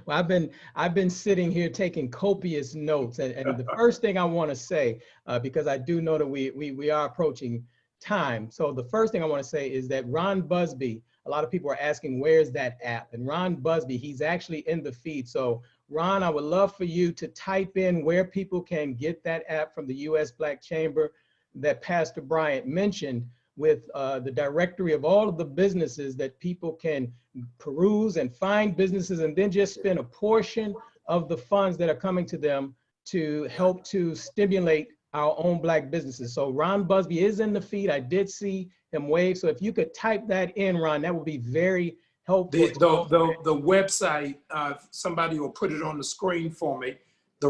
Well, I've been sitting here taking copious notes, and the first thing I want to say, because I do know that we are approaching time. So the first thing I want to say is that Ron Busby, a lot of people are asking, where's that app? And Ron Busby, he's actually in the feed. So Ron, I would love for you to type in where people can get that app from the U.S. Black Chamber that Pastor Bryant mentioned, with the directory of all of the businesses that people can peruse and find businesses, and then just spend a portion of the funds that are coming to them to help to stimulate our own Black businesses. So Ron Busby is in the feed. I did see him wave. So if you could type that in, Ron, that would be very helpful. The website, somebody will put it on the screen for me. The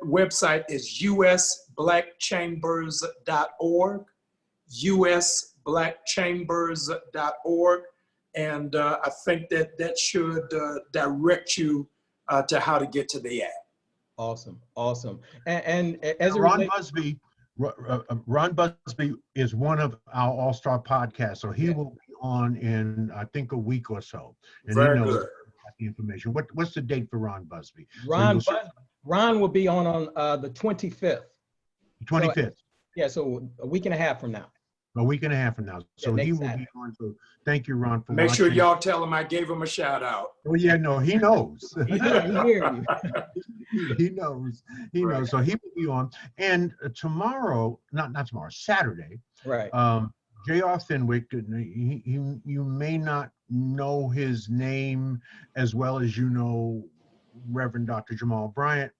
website is usblackchambers.org, usblackchambers.org. And I think that should direct you to how to get to the app. Awesome. And as Ron Busby is one of our all-star podcasts, so he will be on in, I think, a week or so. And Very he knows good. the information. What's the date for Ron Busby? Ron will be on the 25th. 25th. So a week and a half from now. A week and a half from now. So he will be on. So thank you, Ron, for Make watching. sure y'all tell him I gave him a shout out. Oh yeah, no, he knows. He hears you. He knows. He knows. So he will be on. And tomorrow, not tomorrow, Saturday. Right. J.R. Fenwick. You may not know his name as well as you know Reverend Dr. Jamal Bryant,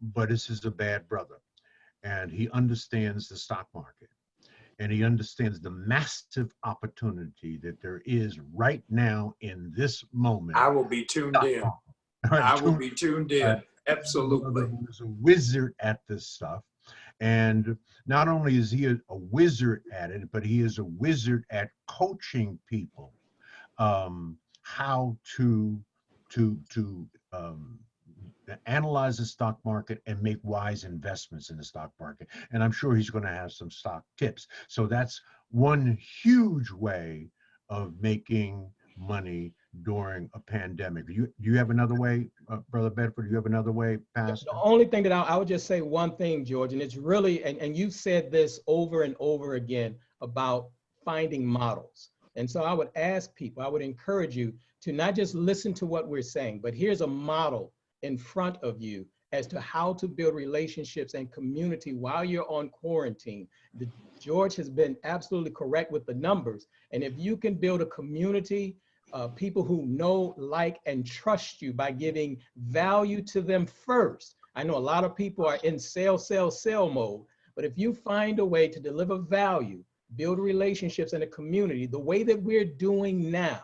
but this is a bad brother. and he understands the stock market, and he understands the massive opportunity that there is right now in this moment. I will be tuned in. I will be tuned in. Absolutely. He's a wizard at this stuff. And not only is he a wizard at it, but he is a wizard at coaching people how to analyze the stock market and make wise investments in the stock market. And I'm sure he's going to have some stock tips. So that's one huge way of making money during a pandemic. Do you have another way, Brother Bedford? Do you have another way, Pastor? The only thing that I would just say one thing, George, and it's really, and you said this over and over again about finding models. And so I would ask people, I would encourage you to not just listen to what we're saying, but here's a model in front of you as to how to build relationships and community while you're on quarantine. George has been absolutely correct with the numbers. And if you can build a community, people who know, like, and trust you by giving value to them first. I know a lot of people are in sell mode, but if you find a way to deliver value, build relationships in a community, the way that we're doing now,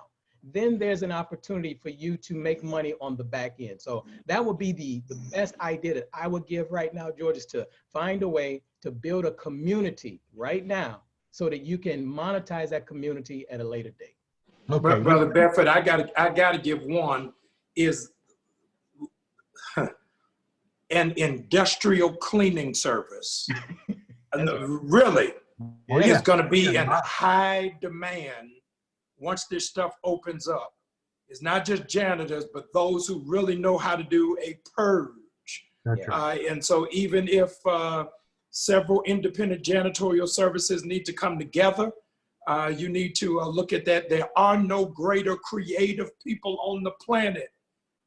then there's an opportunity for you to make money on the back end. So that would be the best idea that I would give right now, George, is to find a way to build a community right now so that you can monetize that community at a later date. Okay. Brother Bedford, I gotta give one is an industrial cleaning service. Really, it's going to be in high demand once this stuff opens up. It's not just janitors, but those who really know how to do a purge. And so even if several independent janitorial services need to come together, you need to look at that. There are no greater creative people on the planet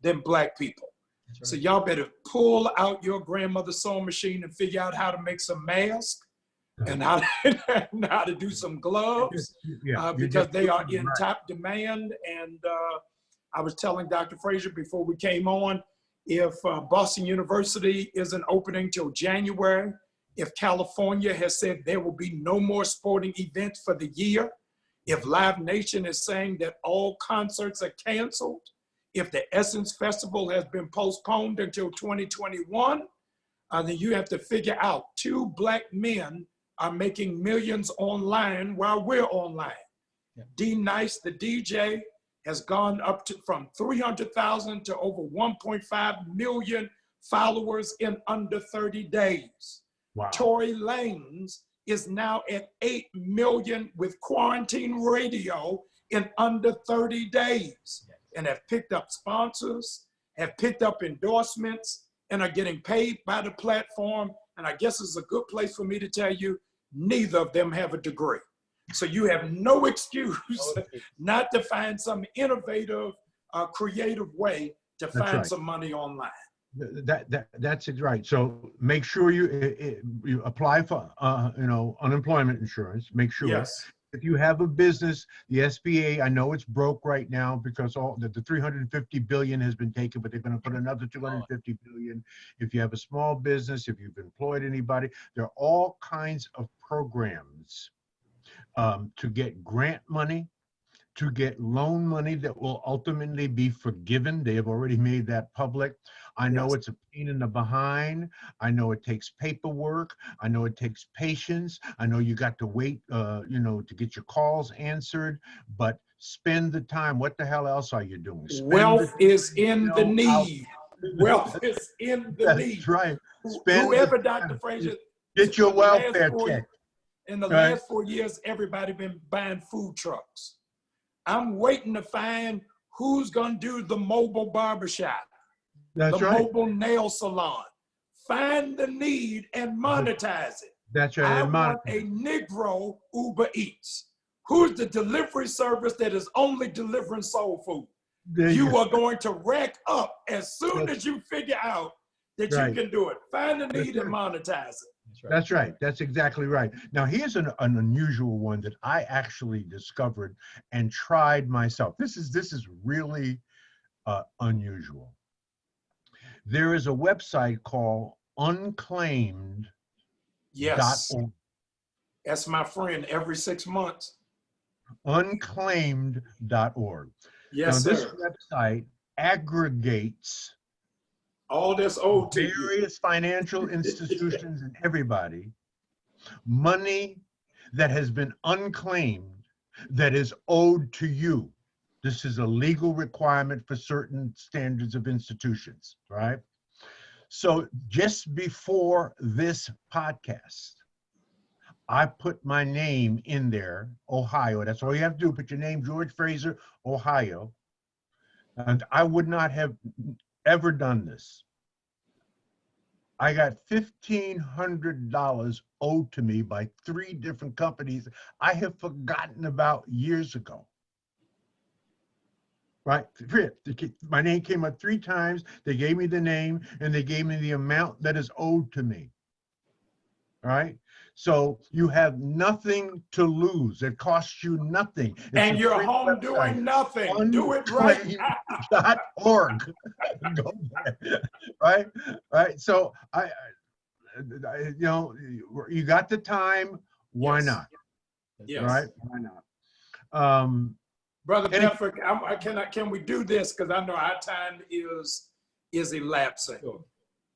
than Black people. Right. So y'all better pull out your grandmother's sewing machine and figure out how to make some masks and how to do some gloves because they are in top demand. And I was telling Dr. Fraser before we came on, if Boston University isn't opening till January, if California has said there will be no more sporting events for the year, if Live Nation is saying that all concerts are canceled, if the Essence Festival has been postponed until 2021, then you have to figure out 2 Black men are making millions online while we're online. Yeah. D Nice, the DJ, has gone up from 300,000 to over 1.5 million followers in under 30 days. Wow. Tory Lanez is now at 8 million with Quarantine Radio in under 30 days and have picked up sponsors, have picked up endorsements, and are getting paid by the platform. And I guess it's a good place for me to tell you, neither of them have a degree. So you have no excuse not to find some innovative, creative way to find some money online. That's it, right. So make sure you apply for unemployment insurance. Make sure. Yes. If you have a business, the SBA, I know it's broke right now because all the 350 billion has been taken, but they're going to put another 250 billion. If you have a small business, if you've employed anybody, there are all kinds of programs to get grant money, to get loan money that will ultimately be forgiven. They have already made that public. I know it's a pain in the behind. I know it takes paperwork. I know it takes patience. I know you got to wait, to get your calls answered, but spend the time. What the hell else are you doing? Wealth is in the need. Wealth is in the need. That's right. Whoever, Dr. Fraser, get your welfare check. In the last 4 years, everybody been buying food trucks. I'm waiting to find who's going to do the mobile barbershop, mobile nail salon. Find the need and monetize it. That's right. I want a Negro Uber Eats. Who's the delivery service that is only delivering soul food? You are going to rack up as soon as you figure out that you can do it. Find the need and monetize it. That's right. That's exactly right. Now, here's an unusual one that I actually discovered and tried myself. This is really unusual. There is a website called Unclaimed Yes. That's my friend every 6 months. Unclaimed.org. Yes, now, this sir. website aggregates All that's owed to you. various financial institutions and everybody money that has been unclaimed that is owed to you. This is a legal requirement for certain standards of institutions, right? So just before this podcast, I put my name in there, Ohio. That's all you have to do. Put your name, George Fraser, Ohio. And I would not have ever done this. I got $1,500 owed to me by 3 different companies I have forgotten about years ago. Right? My name came up 3 times. They gave me the name and they gave me the amount that is owed to me. Right? So you have nothing to lose. It costs you nothing. It's and a you're free home website. doing nothing. Do it right. Unclaimed.org. Go there. Right? Right? So I you know, you got the time. Why Yes. not? Yes. Right? Why not? Brother Bedford, can we do this? Because I know our time is elapsing. Sure.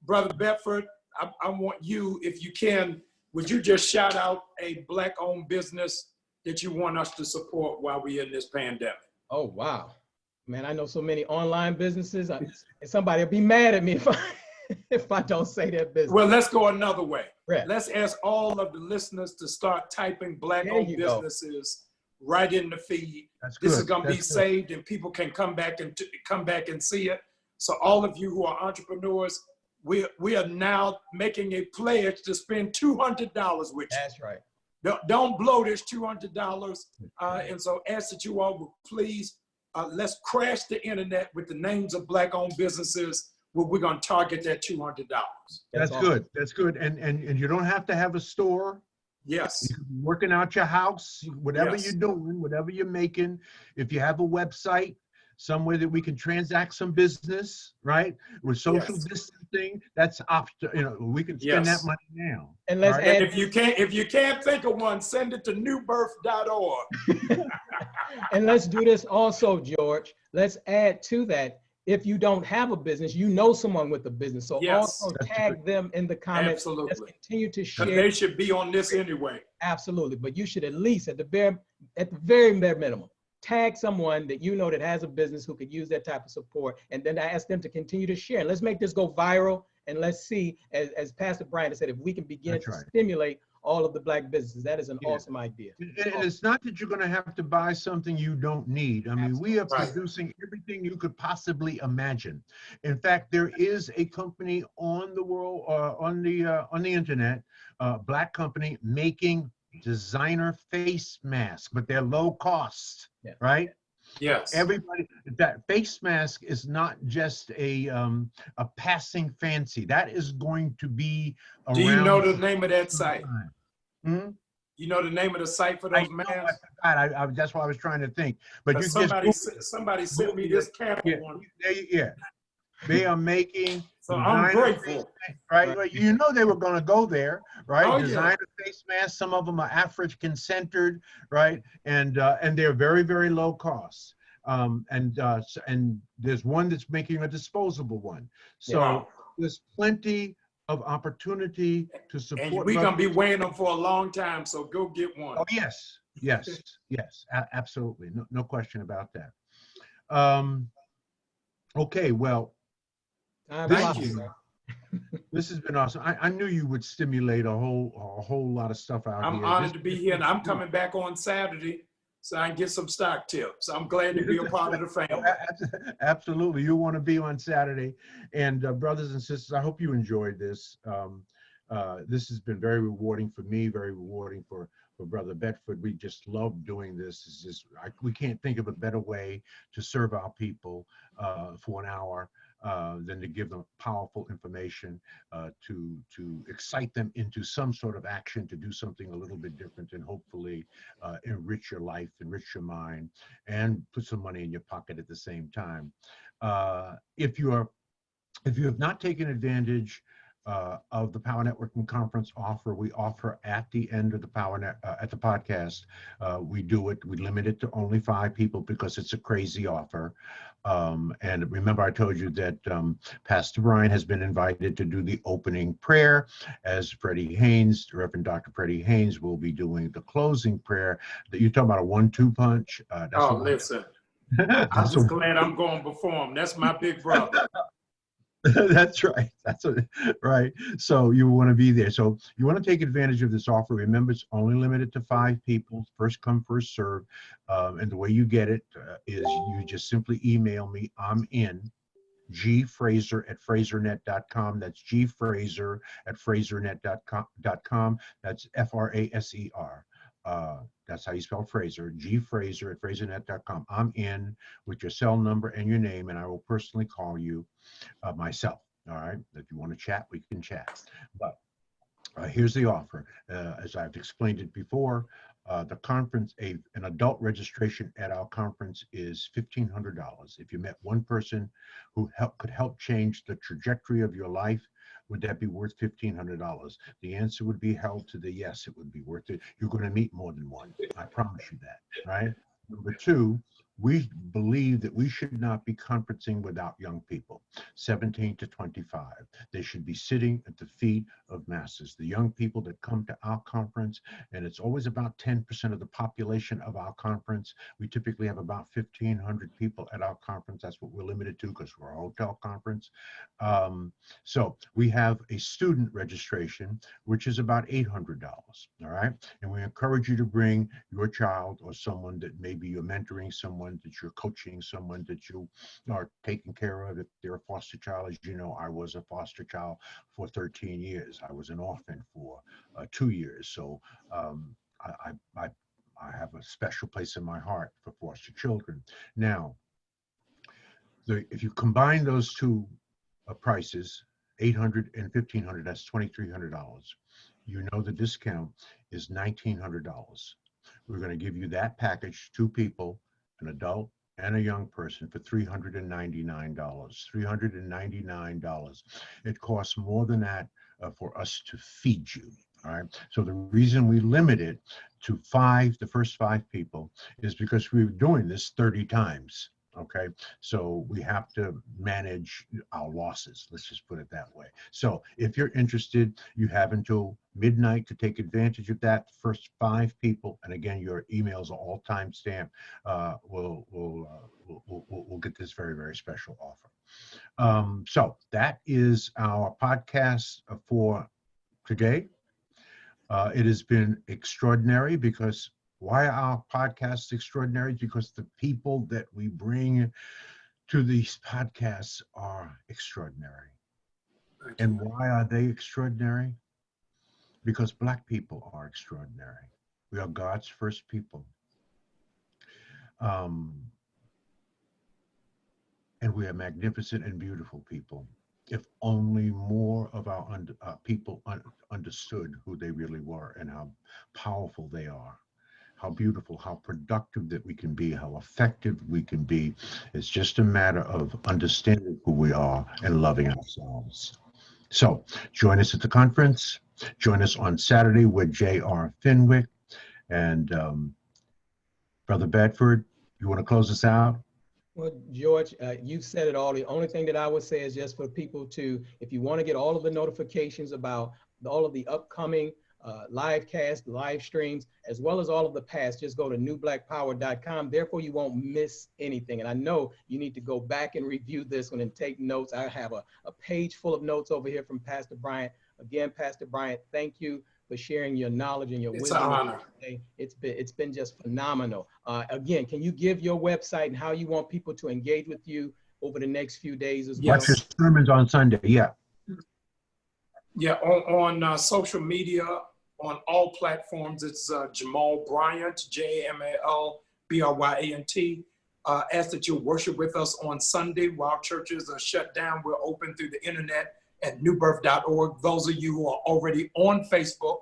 Brother Bedford, I want you, if you can, would you just shout out a Black-owned business that you want us to support while we're in this pandemic? Oh, wow. Man, I know so many online businesses. And somebody will be mad at me if I don't say that business. Well, let's go another way. Right. Let's ask all of the listeners to start typing Black-owned businesses right in the feed. That's this good. is going to be That's saved, and people can come back and see it. So all of you who are entrepreneurs, we are now making a pledge to spend $200 with you. That's right. Don't blow this $200. And so ask that you all would please, let's crash the internet with the names of Black-owned businesses where we're going to target that $200. That's awesome. good. That's good. And you don't have to have a store. Yes. You can be working out your house, whatever Yes. you're doing, whatever you're making. If you have a website, somewhere that we can transact some business, right? With social Yes. distancing, that's option. You know, we can spend Yes. that money now. And let's right? add, And if you can't think of one, send it to newbirth.org. and let's do this also, George. Let's add to that. If you don't have a business, you know someone with a business. So Yes. also tag them in the comments. Absolutely. Let's continue to Because share. they should be on this anyway. Absolutely. But you should at least at the very bare minimum, tag someone that you know that has a business who could use that type of support, and then ask them to continue to share. Let's make this go viral, and let's see, as Pastor Bryant said, if we can begin to stimulate all of the Black businesses. That is an awesome idea. And it's not that you're going to have to buy something you don't need. I mean, we are producing everything you could possibly imagine. In fact, there is a company on the world, on the internet, Black company making designer face masks, but they're low cost, right? Yes. Everybody, that face mask is not just a passing fancy. That is going to be around. Do you know the name of that site? Hmm? You know the name of the site for those masks? I that's what I was trying to think. But you somebody sent me this camera one. They are making. So I'm grateful. Right? Well, you know they were going to go there, right? Oh, Designer face masks. Some of them are African centered, right? And they're very, very low cost. And there's one that's making a disposable one. So there's plenty of opportunity to support. And we're going to be wearing them for a long time, so go get one. Oh, yes, absolutely. No question about that. Okay, well, thank you. This has been awesome. I knew you would stimulate a whole lot of stuff out here. I'm honored to be here, and I'm coming back on Saturday so I can get some stock tips. I'm glad to be a part of the family. Absolutely. You want to be on Saturday. And brothers and sisters, I hope you enjoyed this. This has been very rewarding for me, very rewarding for Brother Bedford. We just love doing this. We can't think of a better way to serve our people for an hour than to give them powerful information, to excite them into some sort of action, to do something a little bit different, and hopefully enrich your life, enrich your mind, and put some money in your pocket at the same time. If you have not taken advantage of the Power Networking Conference offer we offer at the end of the at the podcast. We limit it to only 5 people because it's a crazy offer. And remember, I told you that Pastor Bryant has been invited to do the opening prayer, as Freddie Haynes, Reverend Dr. Freddie Haynes, will be doing the closing prayer. That you're talking about a 1-2 punch. Listen, I'm just glad I'm going before him. That's my big brother. That's right. Right. So you want to be there. So you want to take advantage of this offer. Remember, it's only limited to 5 people. First come, first serve. And the way you get it is you just simply email me. I'm in gfraser@frasernet.com. That's gfraser@frasernet.com. That's FRASER. That's how you spell Fraser, gfraser@frasernet.com. I'm in with your cell number and your name, and I will personally call you myself. All right. If you want to chat, we can chat. But here's the offer. As I've explained it before, the conference, an adult registration at our conference is $1,500. If you met one person who could help change the trajectory of your life, would that be worth $1,500? The answer would be held to the yes, it would be worth it. You're going to meet more than one. I promise you that, right? Number 2, we believe that we should not be conferencing without young people, 17 to 25. They should be sitting at the feet of masters. The young people that come to our conference, and it's always about 10% of the population of our conference. We typically have about 1,500 people at our conference. That's what we're limited to because we're a hotel conference. So we have a student registration, which is about $800, all right? And we encourage you to bring your child or someone that maybe you're mentoring, someone that you're coaching, someone that you are taking care of. If they're a foster child, as you know, I was a foster child for 13 years. I was an orphan for 2 years. So I have a special place in my heart for foster children. Now, if you combine those two prices, $800 and $1,500, that's $2,300. You know the discount is $1,900. We're going to give you that package, 2 people, an adult and a young person, for $399. $399. It costs more than that for us to feed you. All right. So the reason we limit it to 5, the first 5 people, is because we were doing this 30 times. Okay, so we have to manage our losses. Let's just put it that way. So if you're interested, you have until midnight to take advantage of that. First 5 people, and again, your emails are all timestamped. We'll get this very, very special offer. So that is our podcast for today. It has been extraordinary because why are our podcasts extraordinary? Because the people that we bring to these podcasts are extraordinary. And why are they extraordinary? Because Black people are extraordinary. We are God's first people. And we are magnificent and beautiful people. If only more of our people understood who they really were and how powerful they are. How beautiful, how productive that we can be, how effective we can be. It's just a matter of understanding who we are and loving ourselves. So join us at the conference. Join us on Saturday with J.R. Finwick. And Brother Bedford, you want to close us out? Well, George, you've said it all. The only thing that I would say is just for people to, if you want to get all of the notifications about all of the upcoming live cast, live streams, as well as all of the past, just go to newblackpower.com. Therefore, you won't miss anything. And I know you need to go back and review this one and take notes. I have a page full of notes over here from Pastor Bryant. Again, Pastor Bryant, thank you for sharing your knowledge and your wisdom. It's an honor. It's been just phenomenal. Again, can you give your website and how you want people to engage with you over the next few days as well? Watch your sermons on Sunday, yeah. Yeah, on social media, on all platforms, it's Jamal Bryant, JamalBryant. Ask that you worship with us on Sunday while churches are shut down. We're open through the internet at newbirth.org. Those of you who are already on Facebook,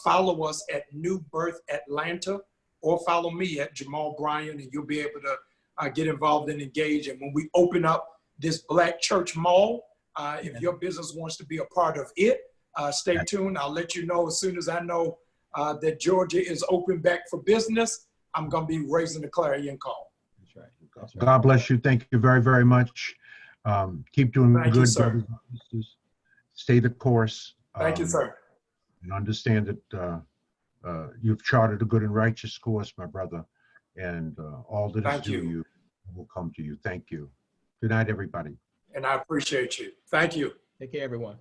follow us at New Birth Atlanta, or follow me at Jamal Bryant, and you'll be able to get involved and engage. And when we open up this Black Church Mall, If your business wants to be a part of it, stay tuned. I'll let you know as soon as I know that Georgia is open back for business. I'm going to be raising the clarion call. That's right. That's right. God bless you. Thank you very, very much. Keep doing Thank good, you, sir. brothers and sisters. Stay the course. Thank you, sir. And understand that you've charted a good and righteous course, my brother, and all that is Thank due you. you will come to you. Thank you. Good night, everybody. And I appreciate you. Thank you. Take care, everyone.